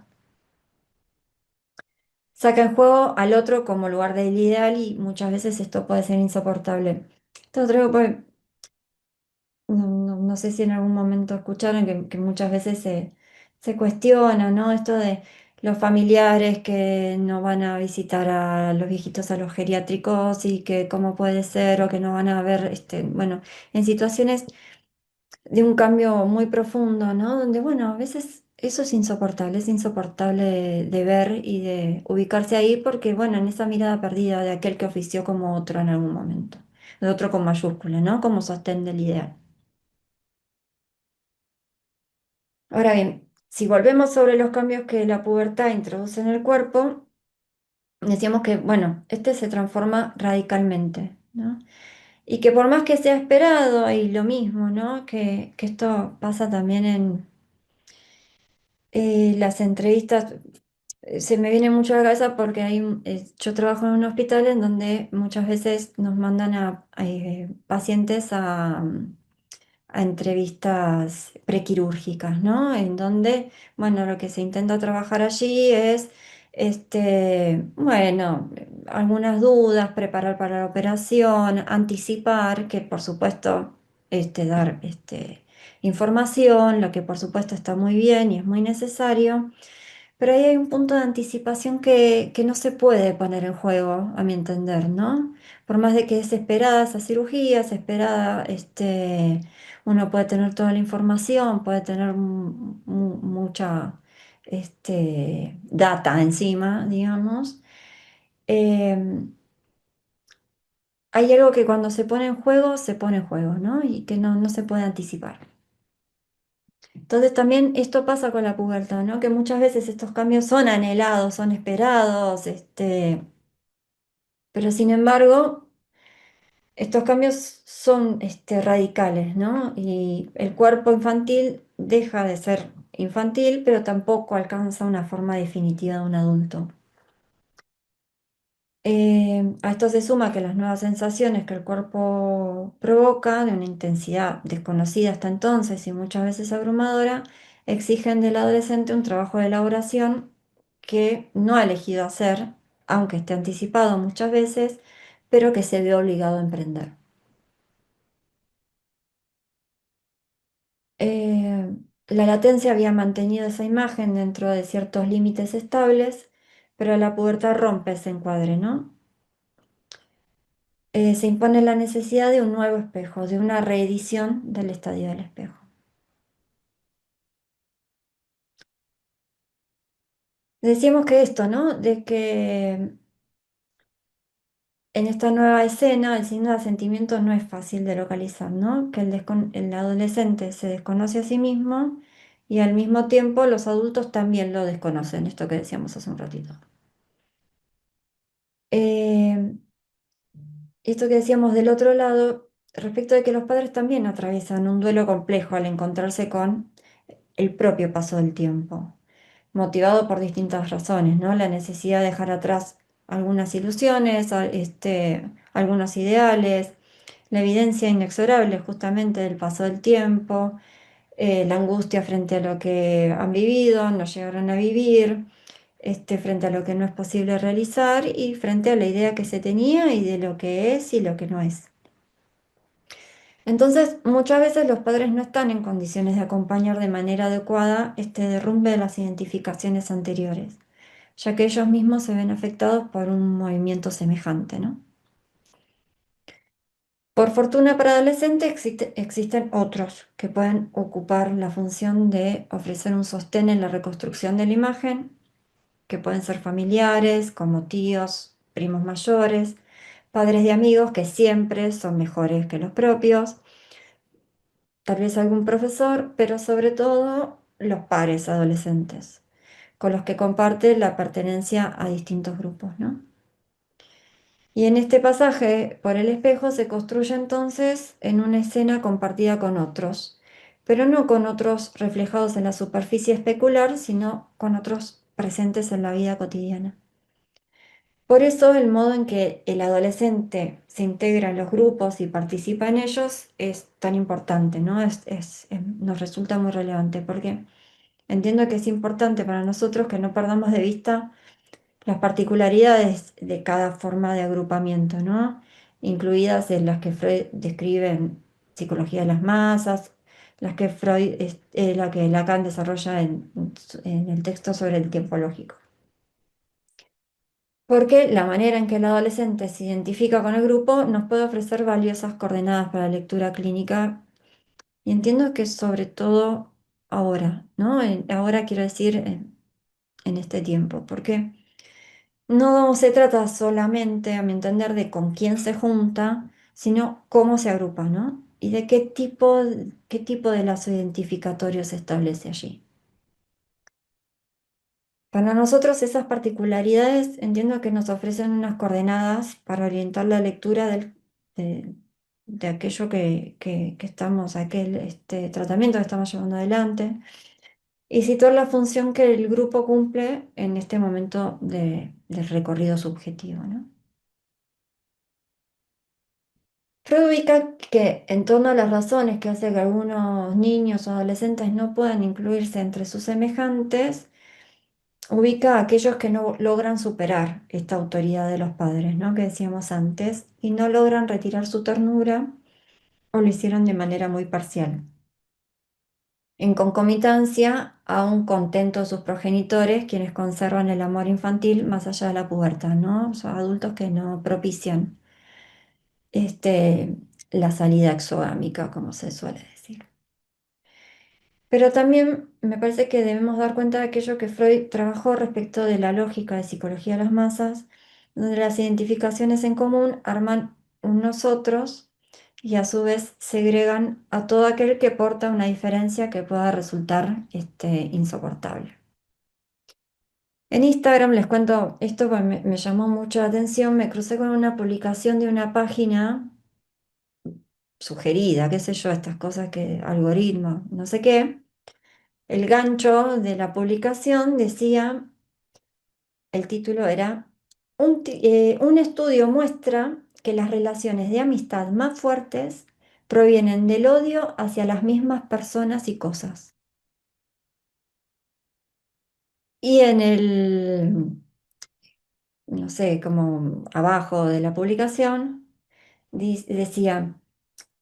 Saca en juego al otro como lugar del ideal y muchas veces esto puede ser insoportable. Esto creo que, no sé si en algún momento escucharon que muchas veces se cuestiona, ¿no? Esto de los familiares que no van a visitar a los viejitos a los geriátricos y que cómo puede ser o que no van a ver, bueno, en situaciones de un cambio muy profundo, ¿no? Donde, bueno, a veces eso es insoportable de ver y de ubicarse ahí porque, bueno, en esa mirada perdida de aquel que ofició como otro en algún momento, de otro con mayúscula, ¿no? Como sostén del ideal. Ahora bien, si volvemos sobre los cambios que la pubertad introduce en el cuerpo, decíamos que, bueno, este se transforma radicalmente, ¿no? Y que por más que sea esperado, y lo mismo, ¿no? Que esto pasa también en las entrevistas, se me viene mucho a la cabeza porque yo trabajo en un hospital en donde muchas veces nos mandan a pacientes a entrevistas prequirúrgicas, ¿no? En donde, bueno, lo que se intenta trabajar allí es, bueno, algunas dudas, preparar para la operación, anticipar, que por supuesto, dar, información, lo que por supuesto está muy bien y es muy necesario. Pero ahí hay un punto de anticipación que no se puede poner en juego, a mi entender, ¿no? Por más de que es esperada esa cirugía, es esperada, uno puede tener toda la información, puede tener mucha, data encima, digamos. Eh, Hay algo que cuando se pone en juego, se pone en juego, ¿no? Y que no se puede anticipar. Entonces también esto pasa con la pubertad, ¿no? Que muchas veces estos cambios son anhelados, son esperados, pero sin embargo, estos cambios son, radicales, ¿no? Y el cuerpo infantil deja de ser infantil, pero tampoco alcanza una forma definitiva de un adulto. A esto se suma que las nuevas sensaciones que el cuerpo provoca, de una intensidad desconocida hasta entonces y muchas veces abrumadora, exigen del adolescente un trabajo de elaboración que no ha elegido hacer, aunque esté anticipado muchas veces, pero que se ve obligado a emprender. Eh, la latencia había mantenido esa imagen dentro de ciertos límites estables, pero la pubertad rompe ese encuadre, ¿no? se impone la necesidad de un nuevo espejo, de una reedición del Estadio del Espejo. Decíamos que esto, ¿no? De que en esta nueva escena el signo de sentimientos no es fácil de localizar, ¿no? Que el adolescente se desconoce a sí mismo y al mismo tiempo los adultos también lo desconocen, esto que decíamos hace un ratito. Eh, Esto que decíamos del otro lado, respecto de que los padres también atraviesan un duelo complejo al encontrarse con el propio paso del tiempo, motivado por distintas razones, ¿no? La necesidad de dejar atrás algunas ilusiones, algunos ideales, la evidencia inexorable justamente del paso del tiempo, la angustia frente a lo que han vivido, no llegaron a vivir, frente a lo que no es posible realizar y frente a la idea que se tenía y de lo que es y lo que no es. Entonces, muchas veces los padres no están en condiciones de acompañar de manera adecuada este derrumbe de las identificaciones anteriores, ya que ellos mismos se ven afectados por un movimiento semejante, ¿no? Por fortuna para adolescentes existen otros que pueden ocupar la función de ofrecer un sostén en la reconstrucción de la imagen, que pueden ser familiares, como tíos, primos mayores, padres de amigos que siempre son mejores que los propios, tal vez algún profesor, pero sobre todo los pares adolescentes, con los que comparte la pertenencia a distintos grupos, ¿no? Y en este pasaje por el espejo se construye entonces en una escena compartida con otros, pero no con otros reflejados en la superficie especular, sino con otros presentes en la vida cotidiana. Por eso el modo en que el adolescente se integra en los grupos y participa en ellos es tan importante, ¿no? Nos resulta muy relevante porque entiendo que es importante para nosotros que no perdamos de vista las particularidades de cada forma de agrupamiento, ¿no? Incluidas en las que Freud describe en Psicología de las Masas, las que la que Lacan desarrolla en el texto sobre el tiempo lógico. Porque la manera en que el adolescente se identifica con el grupo nos puede ofrecer valiosas coordenadas para la lectura clínica. Y entiendo que sobre todo ahora, ¿no? Ahora quiero decir en este tiempo, porque no se trata solamente, a mi entender, de con quién se junta, sino cómo se agrupa, ¿no? Y de qué tipo de lazo identificatorio se establece allí. Para nosotros esas particularidades entiendo que nos ofrecen unas coordenadas para orientar la lectura de, de aquello que estamos, aquel tratamiento que estamos llevando adelante y situar la función que el grupo cumple en este momento del recorrido subjetivo, ¿no? Freud ubica que en torno a las razones que hace que algunos niños o adolescentes no puedan incluirse entre sus semejantes, ubica a aquellos que no logran superar esta autoridad de los padres, ¿no? Que decíamos antes, y no logran retirar su ternura o lo hicieron de manera muy parcial. En concomitancia, aún contentos sus progenitores, quienes conservan el amor infantil más allá de la pubertad, ¿no? Son adultos que no propician la salida exogámica, como se suele decir. Pero también me parece que debemos dar cuenta de aquello que Freud trabajó respecto de la lógica de psicología de las masas, donde las identificaciones en común arman un nosotros y a su vez segregan a todo aquel que porta una diferencia que pueda resultar insoportable. En Instagram les cuento esto porque me llamó mucho la atención, me crucé con una publicación de una página sugerida, qué sé yo, estas cosas que algoritmo, no sé qué. El gancho de la publicación decía, el título era, un estudio muestra que las relaciones de amistad más fuertes provienen del odio hacia las mismas personas y cosas. Y en no sé, como abajo de la publicación, decía,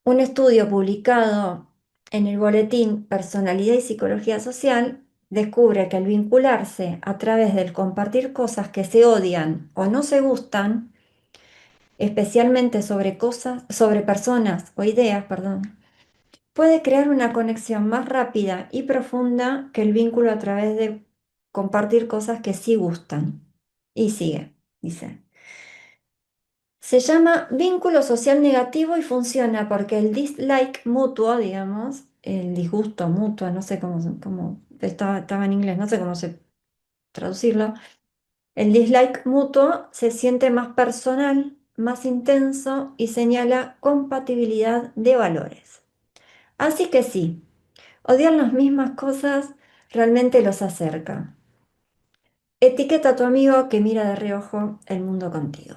un estudio publicado en el boletín Personalidad y Psicología Social descubre que al vincularse a través del compartir cosas que se odian o no se gustan, especialmente sobre cosas, sobre personas o ideas, perdón, puede crear una conexión más rápida y profunda que el vínculo a través de compartir cosas que sí gustan. Y sigue, dice. Se llama vínculo social negativo y funciona porque el dislike mutuo, digamos, el disgusto mutuo, no sé cómo estaba en inglés, no sé cómo se traducirlo. El dislike mutuo se siente más personal, más intenso y señala compatibilidad de valores. Así que sí, odiar las mismas cosas realmente los acerca. Etiqueta a tu amigo que mira de reojo el mundo contigo.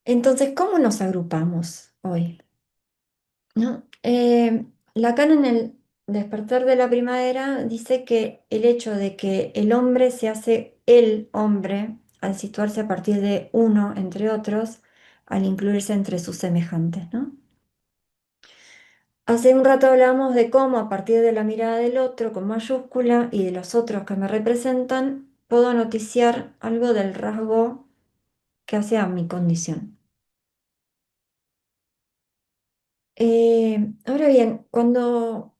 Entonces, ¿cómo nos agrupamos hoy? ¿No? Lacan en el Despertar de la Primavera dice que el hecho de que el hombre se hace el hombre al situarse a partir de uno entre otros, al incluirse entre sus semejantes, ¿no? Hace un rato hablamos de cómo a partir de la mirada del otro con mayúscula y de los otros que me representan, puedo noticiar algo del rasgo que hace a mi condición. Ahora bien, cuando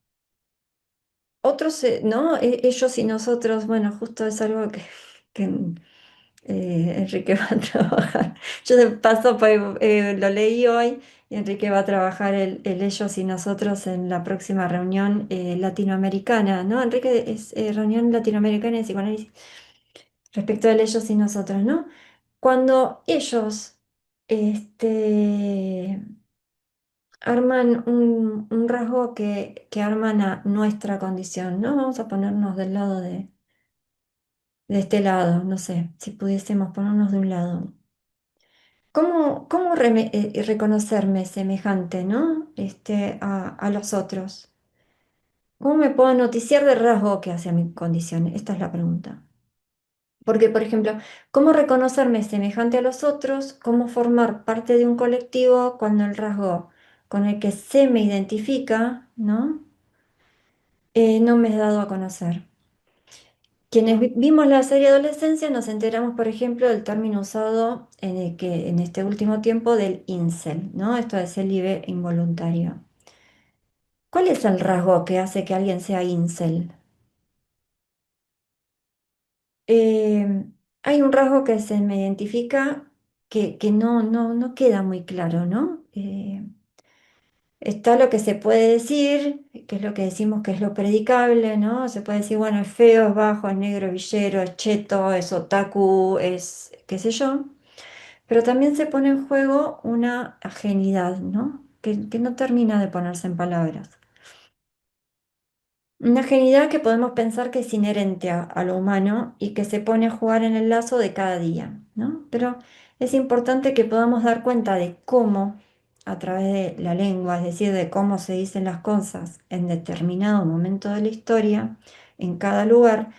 otros, ¿no? Ellos y nosotros, bueno, justo es algo que, Enrique va a trabajar. Yo de paso pues, lo leí hoy y Enrique va a trabajar el ellos y nosotros en la próxima reunión latinoamericana, ¿no? Enrique es reunión latinoamericana de psicoanálisis respecto del ellos y nosotros, ¿no? Cuando ellos este, arman un rasgo que arman a nuestra condición, ¿no? Vamos a ponernos del lado de este lado, no sé, si pudiésemos ponernos de un lado. ¿Cómo reconocerme semejante, ¿no? A los otros? ¿Cómo me puedo noticiar del rasgo que hace a mi condición? Esta es la pregunta. Porque, por ejemplo, ¿cómo reconocerme semejante a los otros? ¿Cómo formar parte de un colectivo cuando el rasgo con el que se me identifica, ¿no? No me es dado a conocer? Quienes vimos la serie Adolescencia nos enteramos, por ejemplo, del término usado en este último tiempo del incel, ¿no? Esto de célibe involuntario. ¿Cuál es el rasgo que hace que alguien sea incel? Eh, Hay un rasgo que se me identifica que no queda muy claro, ¿no? Está lo que se puede decir, que es lo que decimos que es lo predicable, ¿no? Se puede decir, bueno, es feo, es bajo, es negro, es villero, es cheto, es otaku, es qué sé yo. Pero también se pone en juego una ajenidad, ¿no? Que no termina de ponerse en palabras. Una ajenidad que podemos pensar que es inherente a lo humano y que se pone a jugar en el lazo de cada día, ¿no? Pero es importante que podamos dar cuenta de cómo, a través de la lengua, es decir, de cómo se dicen las cosas en determinado momento de la historia, en cada lugar,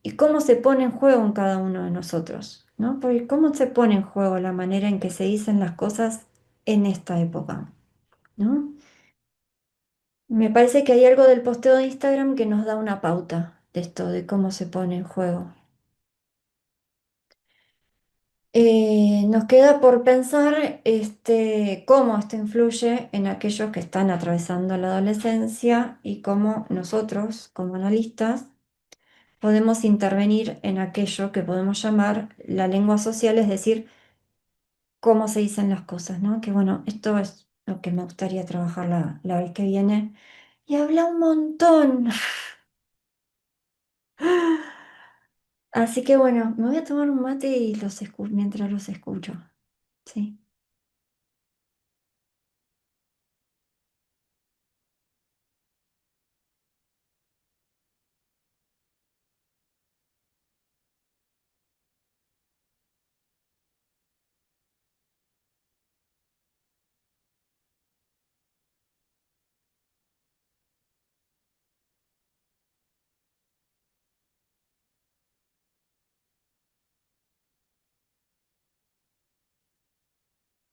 y cómo se pone en juego en cada uno de nosotros, ¿no? Porque cómo se pone en juego la manera en que se dicen las cosas en esta época, ¿no? Me parece que hay algo del posteo de Instagram que nos da una pauta de esto, de cómo se pone en juego. Nos queda por pensar cómo esto influye en aquellos que están atravesando la adolescencia y cómo nosotros, como analistas, podemos intervenir en aquello que podemos llamar la lengua social, es decir, cómo se dicen las cosas, ¿no? Que bueno, esto es lo que me gustaría trabajar la vez que viene. Y habla un montón. Así que bueno, me voy a tomar un mate y mientras los escucho. Sí.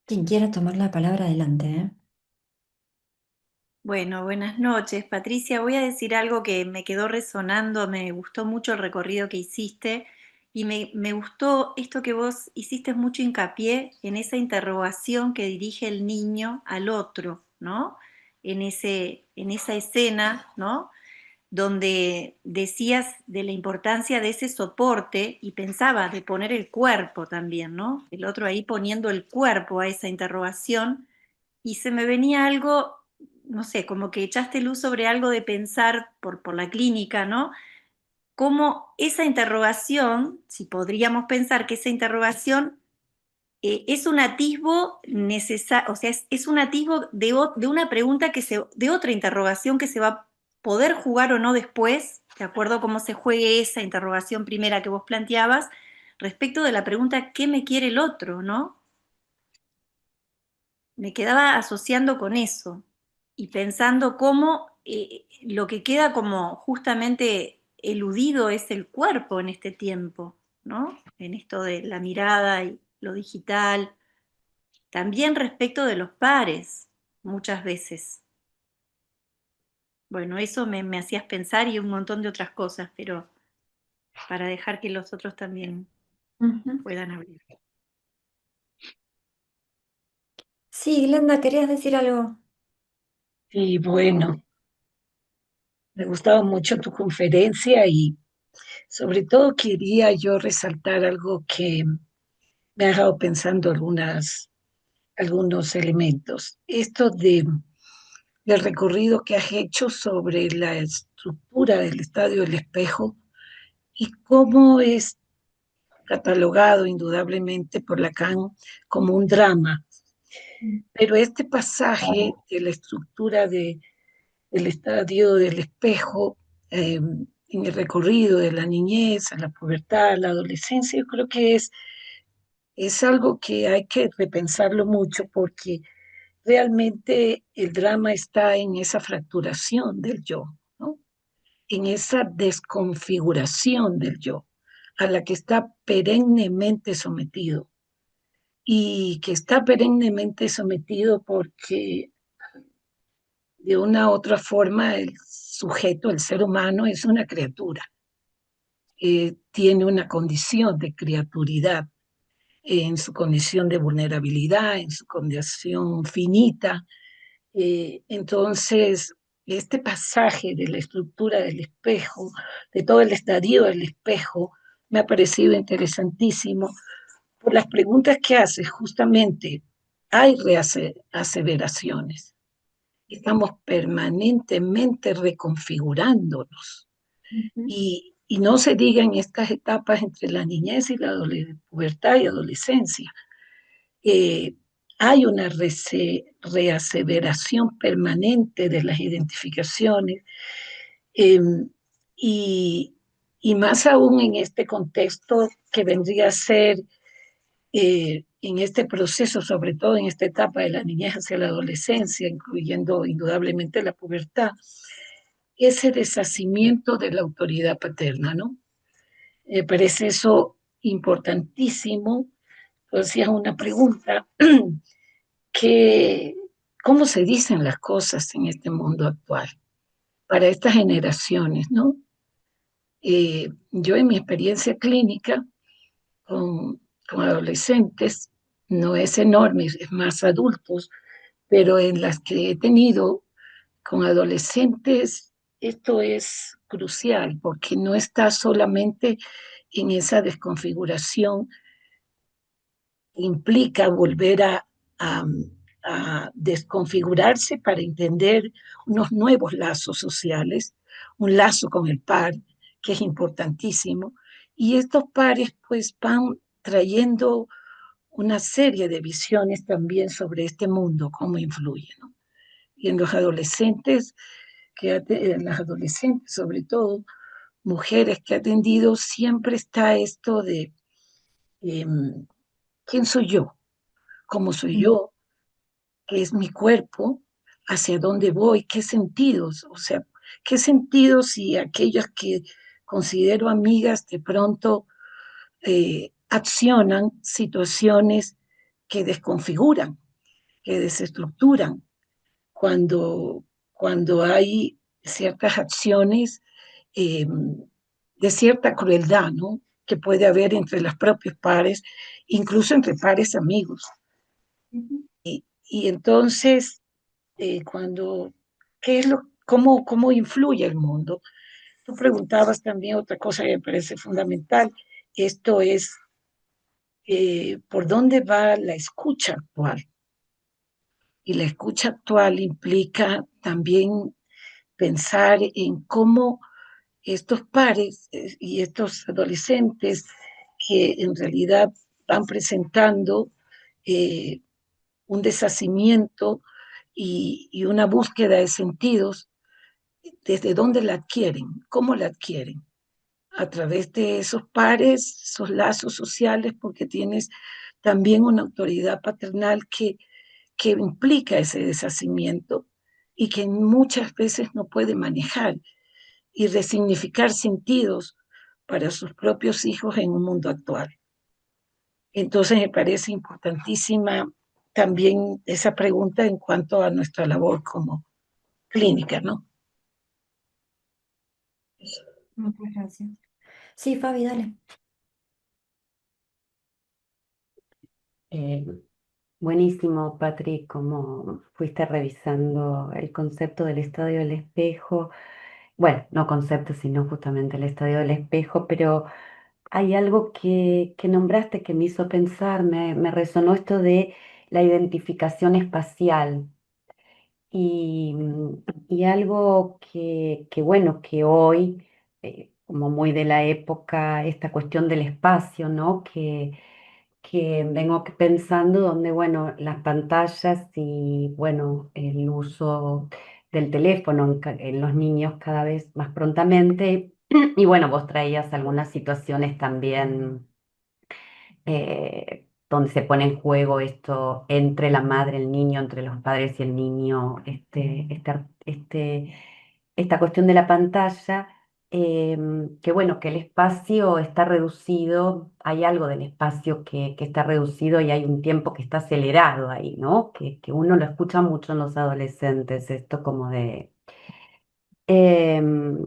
Quien quiera tomar la palabra adelante, ¿eh? Bueno, buenas noches, Patricia. Voy a decir algo que me quedó resonando, me gustó mucho el recorrido que hiciste Y me gustó esto que vos hiciste mucho hincapié en esa interrogación que dirige el niño al otro, ¿no? En esa escena, ¿no? Donde decías de la importancia de ese soporte y pensaba de poner el cuerpo también, ¿no? El otro ahí poniendo el cuerpo a esa interrogación y se me venía algo, no sé, como que echaste luz sobre algo de pensar por la clínica, ¿no? Cómo esa interrogación, si podríamos pensar que esa interrogación es un atisbo necesario, o sea, es un atisbo de una pregunta de otra interrogación que se va a poder jugar o no después, de acuerdo a cómo se juegue esa interrogación primera que vos planteabas, respecto de la pregunta ¿qué me quiere el otro? ¿No? Me quedaba asociando con eso y pensando cómo lo que queda como justamente eludido es el cuerpo en este tiempo, ¿no? En esto de la mirada y lo digital. También respecto de los pares, muchas veces. Bueno, eso me hacías pensar y un montón de otras cosas, pero para dejar que los otros también Ujú. puedan hablar. Sí, Glenda, ¿querías decir algo? Y bueno, me gustaba mucho tu conferencia y sobre todo quería yo resaltar algo que me ha dejado pensando algunos elementos. Del recorrido que has hecho sobre la estructura del Estadio del Espejo y cómo es catalogado indudablemente por Lacan como un drama. Pero este pasaje de la estructura del Estadio del Espejo, en el recorrido de la niñez a la pubertad, a la adolescencia, yo creo que es algo que hay que repensarlo mucho porque realmente el drama está en esa fracturación del yo, ¿no? En esa desconfiguración del yo, a la que está perennemente sometido y que está perennemente sometido porque de una u otra forma el sujeto, el ser humano, es una criatura, tiene una condición de criaturidad en su condición de vulnerabilidad, en su condición finita. Entonces, este pasaje de la estructura del espejo, de todo el estadio del espejo, me ha parecido interesantísimo por las preguntas que hace. Justamente, hay reaseveraciones. Estamos permanentemente reconfigurándonos. Ujú. Y no se diga en estas etapas entre la niñez y la pubertad y adolescencia. Eh, Hay una reaseveración permanente de las identificaciones eh, y, y, más aún en este contexto que vendría a ser en este proceso, sobre todo en esta etapa de la niñez hacia la adolescencia, incluyendo indudablemente la pubertad, ese deshacimiento de la autoridad paterna, ¿no? Me parece eso importantísimo. Entonces, una pregunta que, ¿cómo se dicen las cosas en este mundo actual para estas generaciones, ¿no? Yo en mi experiencia clínica con adolescentes, no es enorme, es más adultos, pero en las que he tenido con adolescentes, esto es crucial porque no está solamente en esa desconfiguración que implica volver a, a desconfigurarse para entender unos nuevos lazos sociales, un lazo con el par, que es importantísimo, y estos pares pues van trayendo una serie de visiones también sobre este mundo, cómo influye, ¿no? Y en los adolescentes, en las adolescentes sobre todo, mujeres que he atendido, siempre está esto de eh, quién soy yo, cómo soy yo, qué es mi cuerpo, hacia dónde voy, qué sentidos, o sea, qué sentidos si aquellas que considero amigas de pronto accionan situaciones que desconfiguran, que desestructuran, cuando, cuando hay ciertas acciones eh, de cierta crueldad, ¿no? que puede haber entre los propios pares, incluso entre pares amigos. Y entonces, cuando, ¿qué es cómo influye el mundo? Tú preguntabas también otra cosa que me parece fundamental. Esto es, ¿por dónde va la escucha actual? Y la escucha actual implica también pensar en cómo estos pares y estos adolescentes que en realidad van presentando eh, un deshacimiento y una búsqueda de sentidos, desde dónde la adquieren, cómo la adquieren, a través de esos pares, esos lazos sociales, porque tienes también una autoridad paternal que implica ese deshacimiento y que muchas veces no puede manejar y resignificar sentidos para sus propios hijos en un mundo actual. Entonces me parece importantísima también esa pregunta en cuanto a nuestra labor como clínica, ¿no? Muchas gracias. Sí, Fabi, dale. Eh, Buenísimo, Patri, como fuiste revisando el concepto del estadio del espejo. Bueno, no concepto, sino justamente el estadio del espejo, pero hay algo que nombraste que me hizo pensar, me resonó esto de la identificación espacial y algo bueno, que hoy, como muy de la época, esta cuestión del espacio, ¿no? Que vengo pensando donde, bueno, las pantallas y, bueno, el uso del teléfono en los niños cada vez más prontamente. Y bueno, vos traías algunas situaciones también donde se pone en juego esto entre la madre, el niño, entre los padres y el niño, esta cuestión de la pantalla, que bueno, que el espacio está reducido, hay algo del espacio que está reducido y hay un tiempo que está acelerado ahí, ¿no? Que uno lo escucha mucho en los adolescentes, esto como em,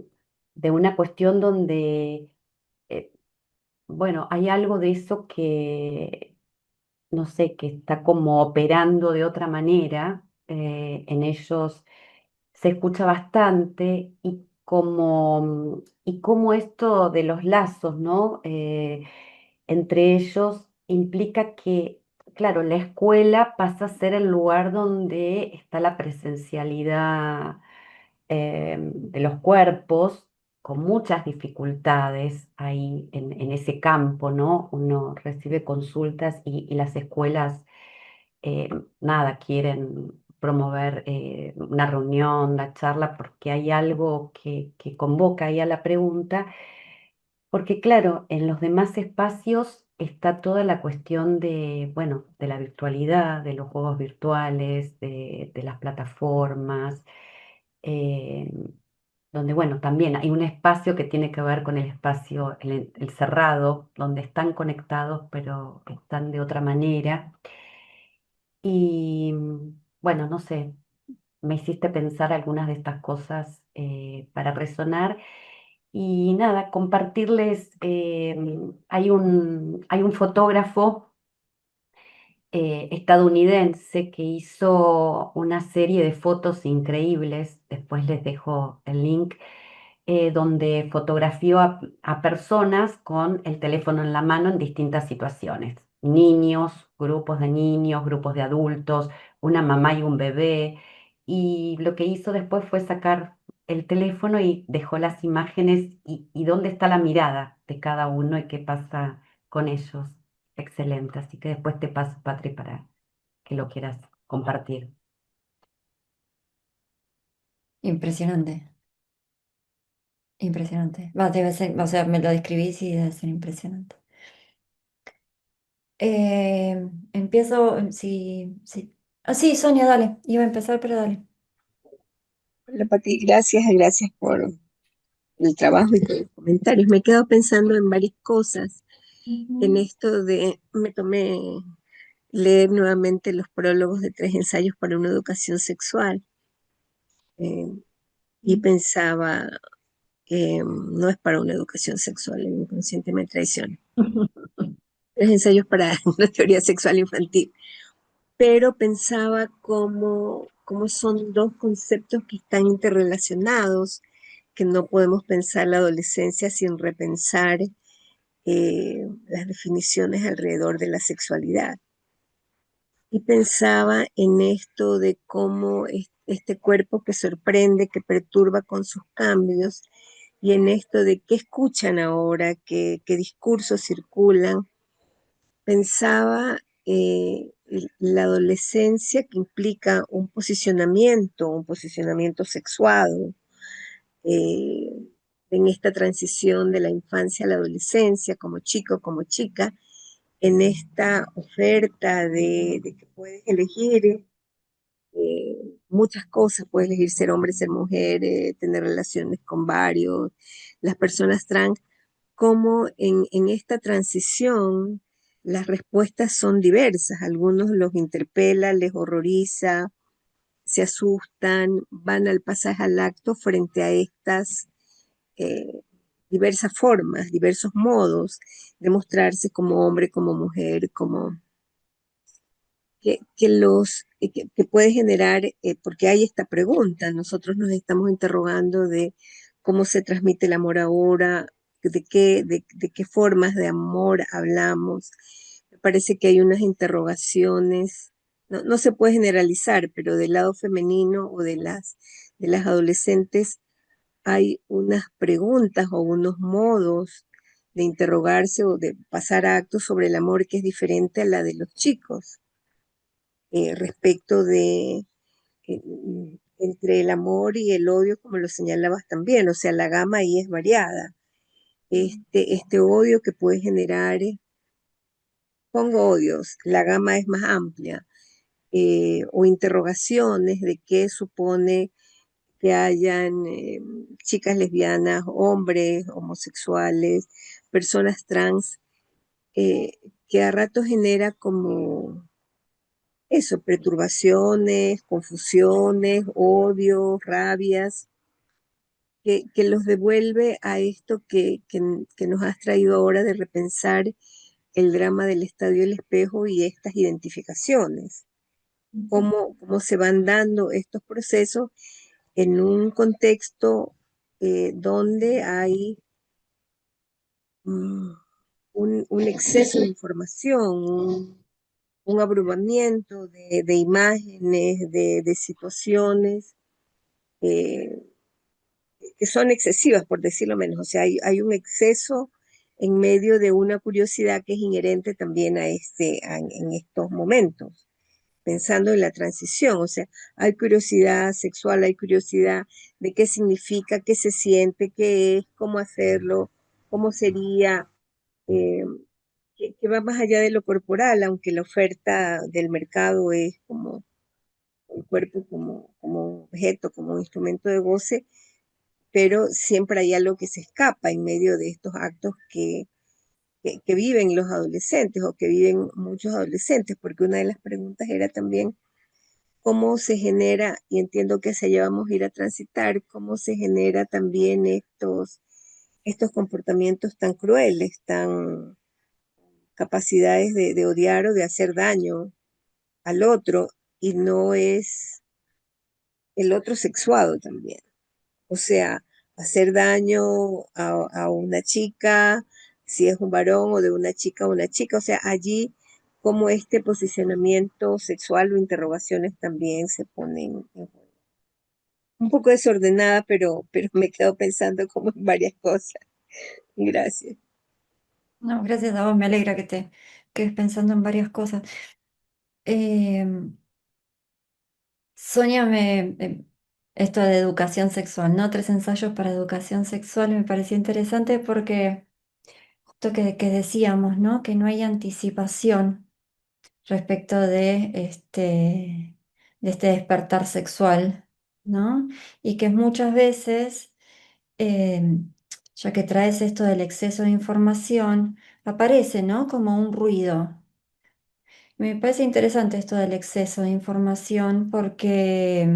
de una cuestión donde... eh, bueno, hay algo de eso que, no sé, que está como operando de otra manera. En ellos se escucha bastante y como esto de los lazos, ¿no? Entre ellos implica que, claro, la escuela pasa a ser el lugar donde está la presencialidad de los cuerpos con muchas dificultades ahí en ese campo, ¿no? Uno recibe consultas y las escuelas, eh, nada, quieren promover una reunión, la charla, porque hay algo que convoca ahí a la pregunta, porque claro, en los demás espacios está toda la cuestión de, bueno, de la virtualidad, de los juegos virtuales, de las plataformas, eh, donde, bueno, también hay un espacio que tiene que ver con el espacio, el cerrado, donde están conectados, pero están de otra manera. Y bueno, no sé, me hiciste pensar algunas de estas cosas para resonar. Y nada, compartirles, hay un fotógrafo estadounidense que hizo una serie de fotos increíbles, después les dejo el link, donde fotografió a personas con el teléfono en la mano en distintas situaciones. Niños, grupos de adultos, una mamá y un bebé. Y lo que hizo después fue sacar el teléfono y dejó las imágenes y dónde está la mirada de cada uno y qué pasa con ellos. Excelente. Así que después te paso, Patri, para que lo quieras compartir. Impresionante, impresionante. Va, debe ser, o sea, me lo describís y debe ser impresionante. Empiezo, sí, sí. Ah, sí, Sonia, dale. Iba a empezar, pero dale. Hola Pati, gracias por el trabajo y por los comentarios. Me he quedado pensando en varias cosas, en Ujú. esto me tomé leer nuevamente los prólogos de 3 ensayos para una educación sexual, eh, y pensaba no es para una educación sexual, el inconsciente me traiciona. Los ensayos para una teoría sexual infantil. Pero pensaba cómo son dos conceptos que están interrelacionados, que no podemos pensar la adolescencia sin repensar las definiciones alrededor de la sexualidad. Y pensaba en esto de cómo este cuerpo que sorprende, que perturba con sus cambios, y en esto de qué escuchan ahora, qué discursos circulan. Pensaba la adolescencia que implica un posicionamiento sexuado, eh, en esta transición de la infancia a la adolescencia, como chico, como chica, en esta oferta de que puedes elegir muchas cosas, puedes elegir ser hombre, ser mujer, tener relaciones con varios, las personas trans, como en esta transición las respuestas son diversas. Algunos los interpela, les horroriza, se asustan, van al pasaje al acto frente a estas eh, diversas formas, diversos modos de mostrarse como hombre, como mujer, como que puede generar, porque hay esta pregunta, nosotros nos estamos interrogando de cómo se transmite el amor ahora, de qué formas de amor hablamos. Me parece que hay unas interrogaciones, no se puede generalizar, pero del lado femenino o de las adolescentes hay unas preguntas o unos modos de interrogarse o de pasar a actos sobre el amor que es diferente a la de los chicos, respecto de entre el amor y el odio, como lo señalabas también, o sea, la gama ahí es variada. Este odio que puede generar, pongo odios, la gama es más amplia, o interrogaciones de qué supone que hayan chicas lesbianas, hombres homosexuales, personas trans, que a rato genera como eso, perturbaciones, confusiones, odios, rabias, que los devuelve a esto que nos has traído ahora de repensar el drama del estadio El Espejo y estas identificaciones, cómo se van dando estos procesos en un contexto donde hay mm, un exceso de información, un abrumamiento de imágenes, de situaciones eh, que son excesivas, por decirlo menos. O sea, hay un exceso en medio de una curiosidad que es inherente también en estos momentos, pensando en la transición. O sea, hay curiosidad sexual, hay curiosidad de qué significa, qué se siente, qué es, cómo hacerlo, cómo sería, eh, que va más allá de lo corporal, aunque la oferta del mercado es como el cuerpo como objeto, como instrumento de goce, pero siempre hay algo que se escapa en medio de estos actos que viven los adolescentes o que viven muchos adolescentes, porque una de las preguntas era también cómo se genera, y entiendo que hacia allá vamos a ir a transitar, cómo se genera también estos comportamientos tan crueles, tan capacidades de odiar o de hacer daño al otro, y no es el otro sexuado también. O sea, hacer daño a una chica, si es un varón, o de una chica a una chica. O sea, allí como este posicionamiento sexual o interrogaciones también se ponen en juego. Un poco desordenada, pero me quedo pensando como en varias cosas. Gracias. No, gracias a vos, me alegra que te quedes pensando en varias cosas. Eh, Sonia, esto de educación sexual, ¿no? 3 ensayos para educación sexual me pareció interesante porque justo que decíamos, ¿no? Que no hay anticipación respecto de este despertar sexual, ¿no? Y que muchas veces, eh, ya que traes esto del exceso de información, aparece, ¿no? Como un ruido. Me parece interesante esto del exceso de información porque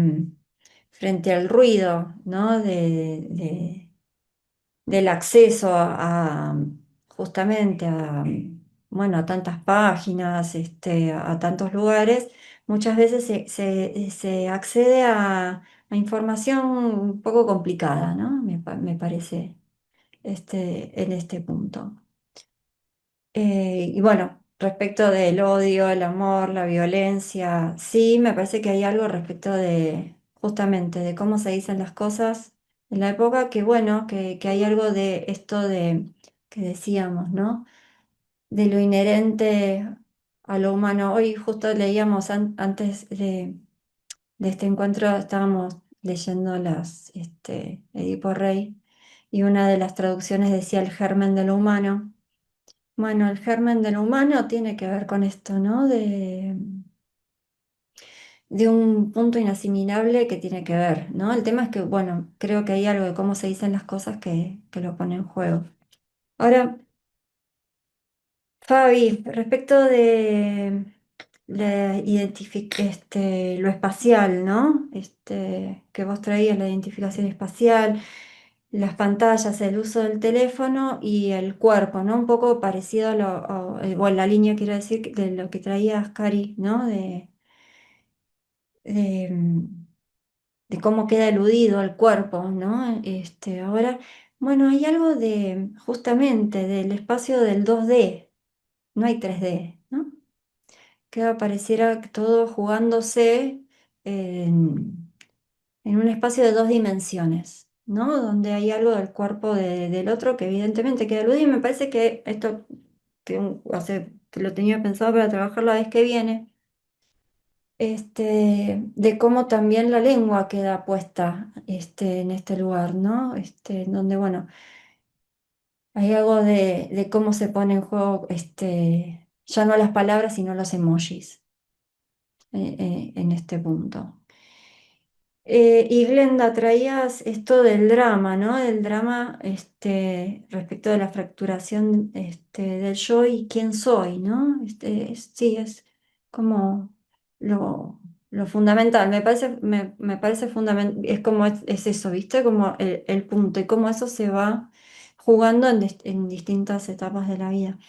frente al ruido, ¿no? del acceso justamente a, bueno, a tantas páginas, a tantos lugares, muchas veces se accede a información un poco complicada, ¿no? Me parece en este punto. Y bueno, respecto del odio, el amor, la violencia, sí, me parece que hay algo respecto de, justamente, de cómo se dicen las cosas en la época, que bueno, que hay algo de esto de, que decíamos, ¿no? De lo inherente a lo humano. Hoy justo leíamos antes de este encuentro, estábamos leyendo Edipo Rey, y una de las traducciones decía el germen de lo humano. Bueno, el germen del humano tiene que ver con esto, ¿no? De un punto inasimilable que tiene que ver, ¿no? El tema es que, bueno, creo que hay algo de cómo se dicen las cosas que lo pone en juego. Ahora, Fabi, respecto de lo espacial, ¿no? Que vos traías, la identificación espacial, las pantallas, el uso del teléfono y el cuerpo, ¿no? Un poco parecido o en la línea, quiero decir, de lo que traías, Cari, ¿no? De, mm, de cómo queda eludido el cuerpo, ¿no? Ahora, bueno, hay algo de, justamente, del espacio del 2D, no hay 3D, ¿no? Que pareciera que todo jugándose en un espacio de dos dimensiones, ¿no? Donde hay algo del cuerpo del otro que evidentemente queda eludido, y me parece que esto que lo tenía pensado para trabajar la vez que viene, de cómo también la lengua queda puesta en este lugar, ¿no? Donde, bueno, hay algo de cómo se pone en juego ya no las palabras, sino los emojis en este punto. Y Glenda, traías esto del drama, ¿no? Del drama respecto de la fracturación del yo y quién soy, ¿no? Sí, es como lo, lo fundamental. Me parece fundamental, es como es eso, ¿viste? Como el punto y cómo eso se va jugando en distintas etapas de la vida.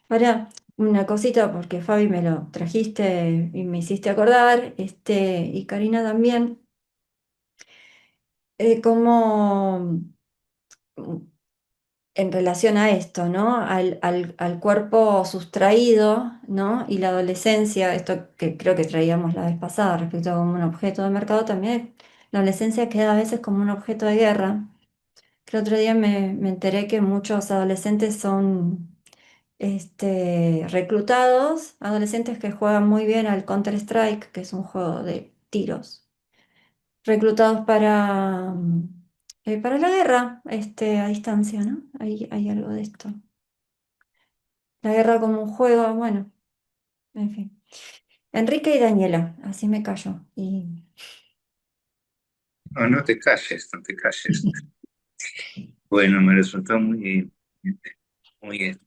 Ahora, una cosita, porque Fabi me lo trajiste y me hiciste acordar, y Karina también como en relación a esto, ¿no? Al cuerpo sustraído, ¿no? Y la adolescencia, esto que creo que traíamos la vez pasada respecto a como un objeto de mercado, también la adolescencia queda a veces como un objeto de guerra. Que el otro día me enteré que muchos adolescentes son reclutados, adolescentes que juegan muy bien al Counter-Strike, que es un juego de tiros reclutados para la guerra a distancia, ¿no? Hay algo de esto. La guerra como un juego, bueno, en fin. Enrique y Daniela, así me callo. No, no te calles, no te calles. Bueno, me resultó muy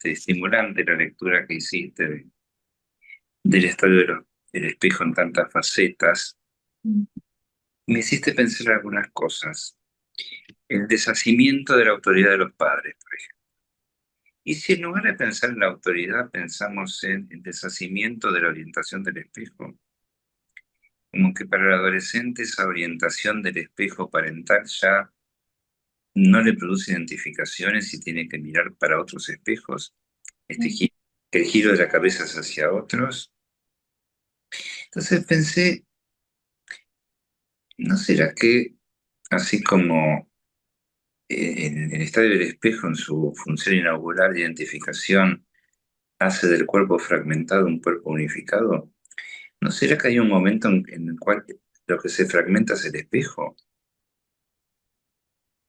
estimulante la lectura que hiciste del estado del espejo en tantas facetas. Me hiciste pensar algunas cosas. El deshacimiento de la autoridad de los padres, por ejemplo. Y si en lugar de pensar en la autoridad, pensamos en el deshacimiento de la orientación del espejo, como que para el adolescente esa orientación del espejo parental ya no le produce identificaciones y tiene que mirar para otros espejos, que el giro de la cabeza es hacia otros. Entonces pensé, ¿no será que así como en el estadio del espejo en su función inaugural de identificación hace del cuerpo fragmentado un cuerpo unificado? ¿No será que hay un momento en el cual lo que se fragmenta es el espejo?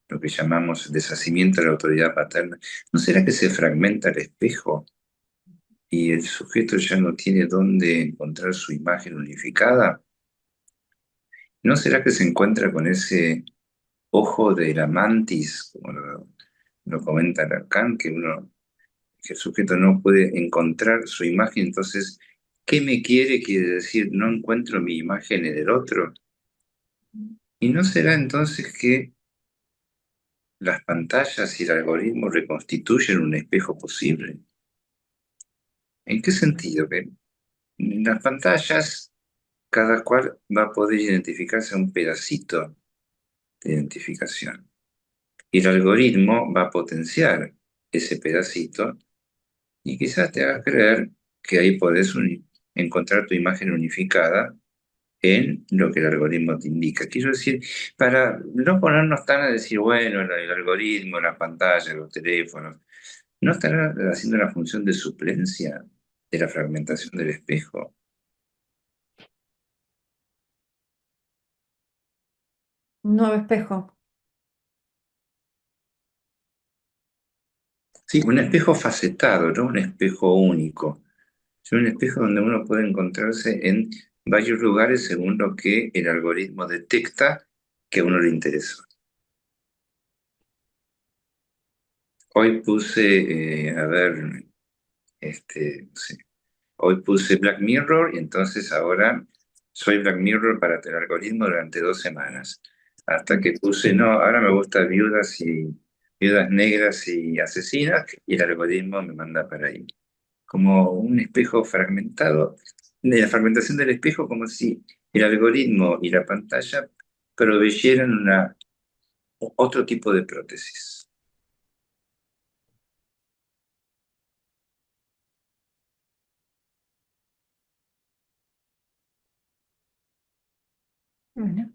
Lo que llamamos deshacimiento de la autoridad paterna. ¿No será que se fragmenta el espejo y el sujeto ya no tiene dónde encontrar su imagen unificada? ¿No será que se encuentra con ese ojo de la mantis, como lo comenta Lacan, que el sujeto no puede encontrar su imagen? Entonces, ¿qué me quiere? Quiere decir, no encuentro mi imagen en el otro. ¿Y no será entonces que las pantallas y el algoritmo reconstituyen un espejo posible. ¿En qué sentido? Que en las pantallas cada cual va a poder identificarse a un pedacito de identificación. Y el algoritmo va a potenciar ese pedacito y quizás te haga creer que ahí podés encontrar tu imagen unificada en lo que el algoritmo te indica. Quiero decir, para no ponernos tan a decir, bueno, el algoritmo, la pantalla, los teléfonos, ¿no estará haciendo la función de suplencia de la fragmentación del espejo? Un nuevo espejo. Sí, un espejo facetado, no un espejo único. Es un espejo donde uno puede encontrarse en varios lugares según lo que el algoritmo detecta que a uno le interesa. Hoy puse, a ver, no sé, hoy puse Black Mirror y entonces ahora soy Black Mirror para el algoritmo durante 2 semanas. Hasta que puse, no, ahora me gusta viudas negras y asesinas y el algoritmo me manda para ahí. Como un espejo fragmentado, de la fragmentación del espejo como si el algoritmo y la pantalla proveyeran otro tipo de prótesis. Bueno.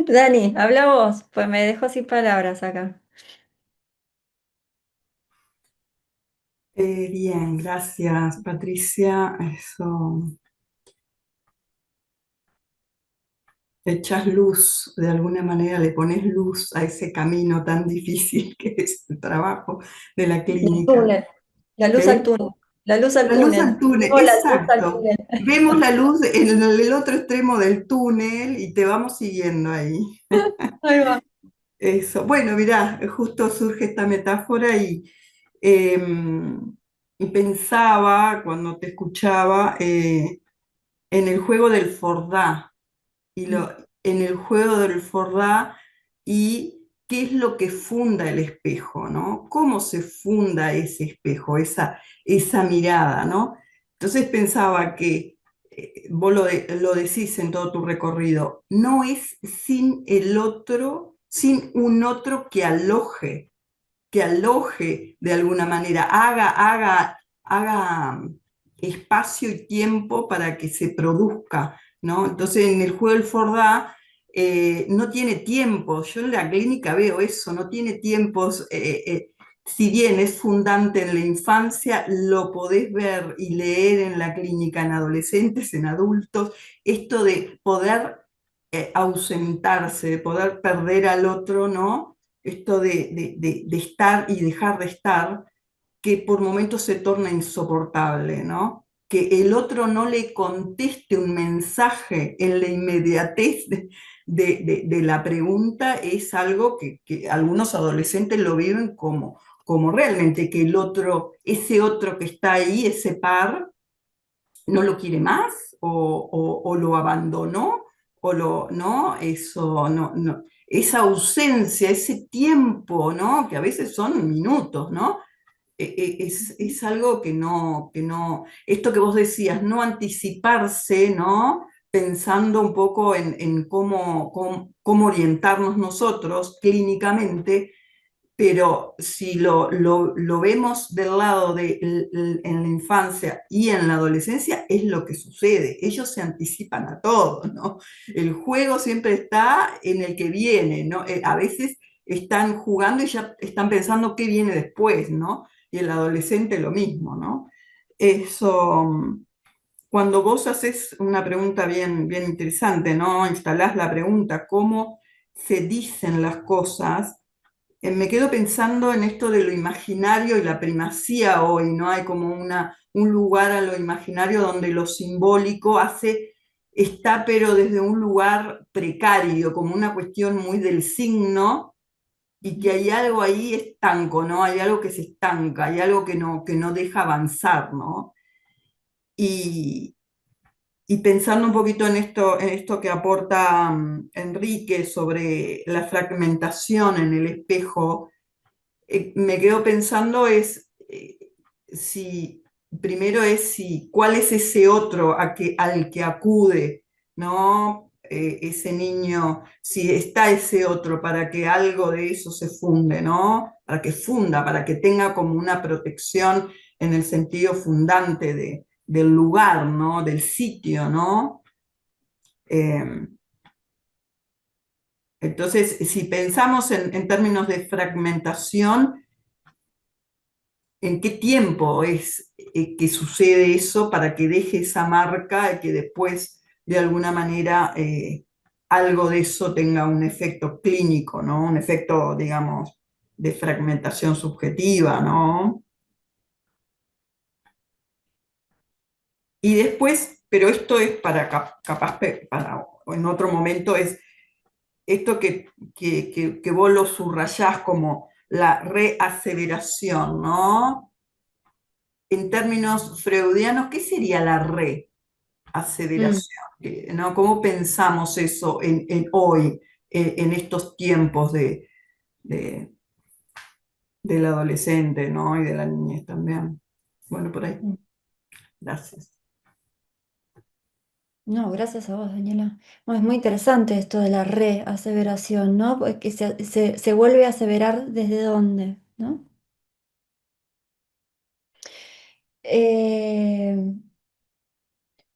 Dani, habla vos, pues me dejó sin palabras acá. Bien, gracias, Patricia. Eso, echas luz, de alguna manera le pones luz a ese camino tan difícil que es el trabajo de la El clínica. túnel, la luz al ¿Eh? túnel, la luz al La luz al túnel. túnel, Vemos la luz al exacto. túnel. Vemos la luz en el otro extremo del túnel y te vamos siguiendo ahí. Ahí va. Eso. Bueno, mirá, justo surge esta metáfora y pensaba cuando te escuchaba en el juego del Fordá en el juego del Fordá y qué es lo que funda el espejo, ¿no? ¿Cómo se funda ese espejo, esa mirada, ¿no? Entonces pensaba que vos lo decís en todo tu recorrido, no es sin el otro, sin un otro que aloje de alguna manera, haga espacio y tiempo para que se produzca, ¿no? Entonces en el juego del Fordá no tiene tiempo, yo en la clínica veo eso, no tiene tiempos, si bien es fundante en la infancia, lo podés ver y leer en la clínica en adolescentes, en adultos, esto de poder ausentarse, de poder perder al otro, ¿no? Esto de estar y dejar de estar, que por momentos se torna insoportable, ¿no? Que el otro no le conteste un mensaje en la inmediatez de la pregunta es algo que algunos adolescentes lo viven como realmente que el otro, ese otro que está ahí, ese par, no lo quiere más o lo abandonó no, eso, no, esa ausencia, ese tiempo, ¿no? Que a veces son minutos, ¿no? Es algo esto que vos decías, no anticiparse, ¿no? Pensando un poco en cómo orientarnos nosotros clínicamente, pero si lo vemos del lado en la infancia y en la adolescencia, es lo que sucede. Ellos se anticipan a todo, ¿no? El juego siempre está en el que viene, ¿no? A veces están jugando y ya están pensando qué viene después, ¿no? Y el adolescente lo mismo, ¿no? Eso, cuando vos haces una pregunta bien interesante, ¿no? Instalás la pregunta, ¿cómo se dicen las cosas? Me quedo pensando en esto de lo imaginario y la primacía hoy, ¿no? Hay como un lugar a lo imaginario donde lo simbólico está pero desde un lugar precario, como una cuestión muy del signo, y que hay algo ahí estanco, ¿no? Hay algo que se estanca, hay algo que no deja avanzar, ¿no? Y, Y pensando un poquito en esto que aporta Enrique sobre la fragmentación en el espejo, me quedo pensando si, primero si, cuál es ese otro al que acude, ¿no? Ese niño, si está ese otro para que algo de eso se funde, ¿no? Para que funda, para que tenga como una protección en el sentido fundante del lugar, ¿no? Del sitio, ¿no? Eh, entonces, si pensamos en términos de fragmentación, ¿en qué tiempo es que sucede eso para que deje esa marca y que después, de alguna manera, algo de eso tenga un efecto clínico, ¿no? Un efecto, digamos, de fragmentación subjetiva, ¿no? Y después, pero esto es para capaz, para en otro momento, es esto que vos lo subrayás como la reaseveración, ¿no? En términos freudianos, ¿qué sería la Mm. reaseveración? ¿No? ¿Cómo pensamos eso hoy, en estos tiempos de- del adolescente, ¿no? Y de la niñez también? Bueno, por ahí. Mm. Gracias. No, gracias a vos, Daniela. Bueno, es muy interesante esto de la reaseveración, ¿no? Porque se vuelve a aseverar desde dónde, ¿no? Eh,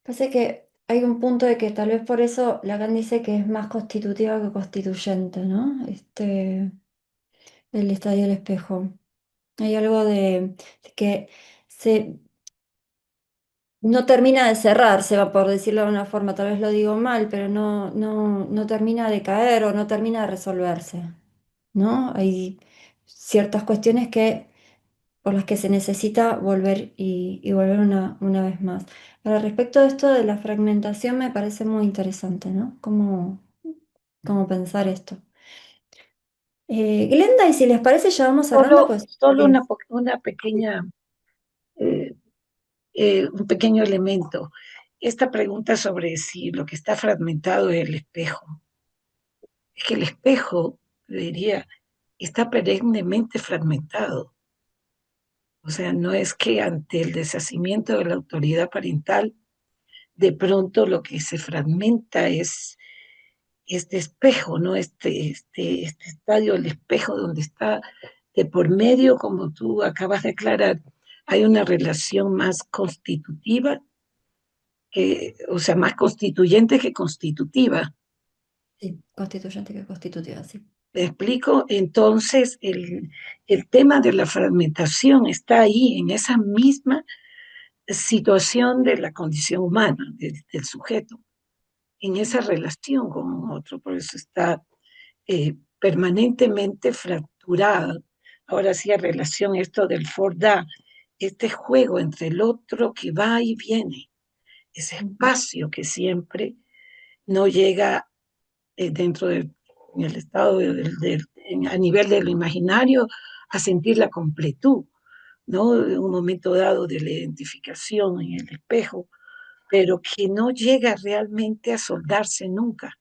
Parece que hay un punto de que tal vez por eso Lacan dice que es más constitutiva que constituyente, ¿no? El estadio del espejo. Hay algo de que se, no termina de cerrarse, va por decirlo de una forma, tal vez lo digo mal, pero no termina de caer o no termina de resolverse, ¿no? Hay ciertas cuestiones por las que se necesita volver y volver una vez más. Ahora, respecto de esto de la fragmentación, me parece muy interesante, ¿no? Cómo pensar esto. Glenda, y si les parece, ya vamos cerrando, Solo, pues solo sí. una pequeña, eh, un pequeño elemento. Esta pregunta sobre si lo que está fragmentado es el espejo. Es que el espejo, diría, está perennemente fragmentado. O sea, no es que ante el deshacimiento de la autoridad parental, de pronto lo que se fragmenta es este espejo, ¿no? Este estadio, el espejo donde está de por medio, como tú acabas de aclarar, hay una relación más constitutiva, o sea, más constituyente que constitutiva. Sí, constituyente que constitutiva, sí. ¿Me explico? Entonces, el tema de la fragmentación está ahí, en esa misma situación de la condición humana, del sujeto, en esa relación con otro, por eso está permanentemente fracturada. Ahora sí, a relación esto del Forda, este juego entre el otro que va y viene, ese Ujú. espacio que siempre no llega dentro del en el estado a nivel de lo imaginario a sentir la completud, ¿no? En un momento dado de la identificación en el espejo, pero que no llega realmente a soldarse nunca.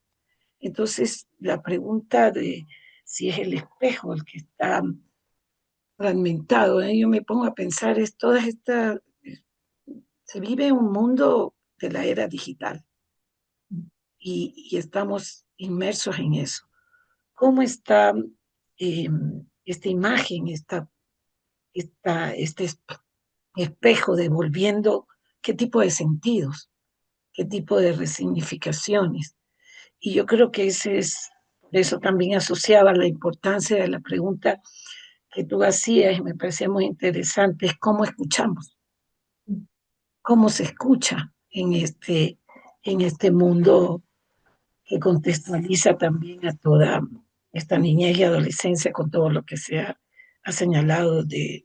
Entonces, la pregunta de si es el espejo el que está fragmentado, ¿eh? Yo me pongo a pensar, es toda esta, se vive un mundo de la era digital y estamos inmersos en eso. ¿Cómo está eh, esta imagen, este espejo devolviendo qué tipo de sentidos, qué tipo de resignificaciones? Y yo creo que ese es, por eso también asociaba la importancia de la pregunta que tú hacías, y me parecía muy interesante, es cómo escuchamos, cómo se escucha en este mundo que contextualiza también a toda esta niñez y adolescencia con todo lo que ha señalado de,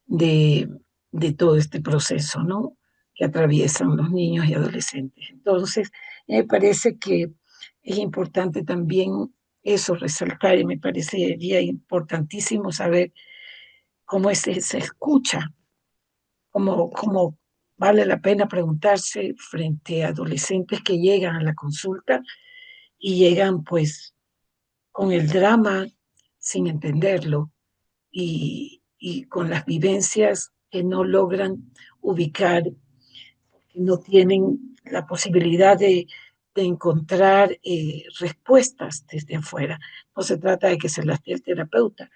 de todo este proceso, ¿no? Que atraviesan los niños y adolescentes. Entonces, me parece que es importante también eso, resaltar, y me parecería importantísimo saber cómo se escucha, cómo vale la pena preguntarse frente a adolescentes que llegan a la consulta y llegan pues con el drama sin entenderlo y con las vivencias que no logran ubicar, que no tienen la posibilidad de encontrar respuestas desde afuera. No se trata de que se las dé el terapeuta,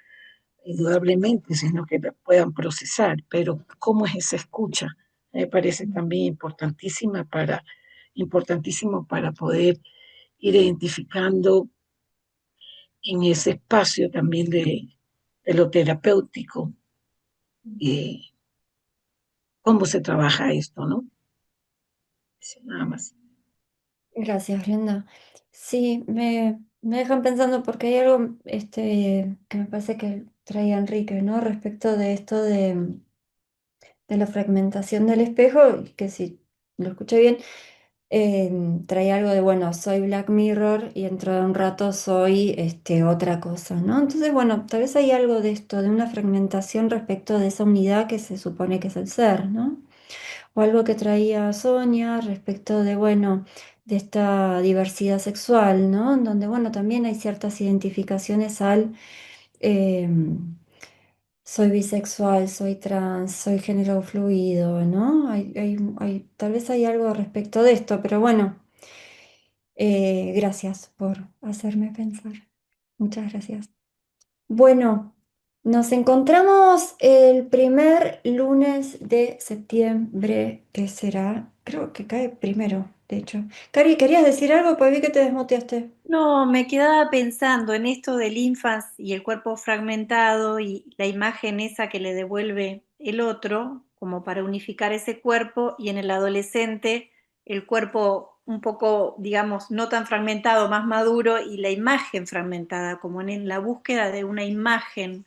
indudablemente, sino que la puedan procesar, pero cómo es esa escucha, me parece también importantísimo para poder ir identificando en ese espacio también de lo terapéutico, cómo se trabaja esto, ¿no? Sí, nada más. Gracias, Brenda. Sí, me dejan pensando porque hay algo que me parece que traía Enrique, ¿no? Respecto de esto de la fragmentación del espejo, y que si lo escuché bien, trae algo de, bueno, soy Black Mirror y dentro de un rato soy otra cosa, ¿no? Entonces, bueno, tal vez hay algo de esto, de una fragmentación respecto de esa unidad que se supone que es el ser, ¿no? O algo que traía Sonia respecto de, bueno, de esta diversidad sexual, ¿no? En donde, bueno, también hay ciertas identificaciones al... em, soy bisexual, soy trans, soy género fluido, ¿no? Tal vez hay algo respecto de esto, pero bueno, gracias por hacerme pensar. Muchas gracias. Bueno, nos encontramos el primer lunes de septiembre, que será, creo que cae primero, de hecho. Cari, ¿querías decir algo? Pues vi que te desmuteaste. No, me quedaba pensando en esto del infans y el cuerpo fragmentado y la imagen esa que le devuelve el otro, como para unificar ese cuerpo, y en el adolescente el cuerpo un poco, digamos, no tan fragmentado, más maduro, y la imagen fragmentada, como en la búsqueda de una imagen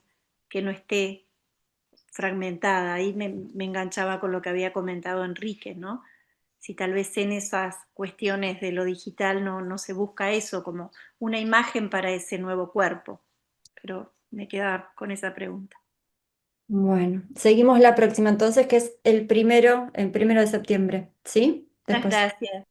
que no esté fragmentada. Ahí me enganchaba con lo que había comentado Enrique, ¿no? Si tal vez en esas cuestiones de lo digital no se busca eso como una imagen para ese nuevo cuerpo. Pero me quedaba con esa pregunta. Bueno, seguimos la próxima entonces, que es el primero de septiembre, ¿sí? Muchas Después. gracias.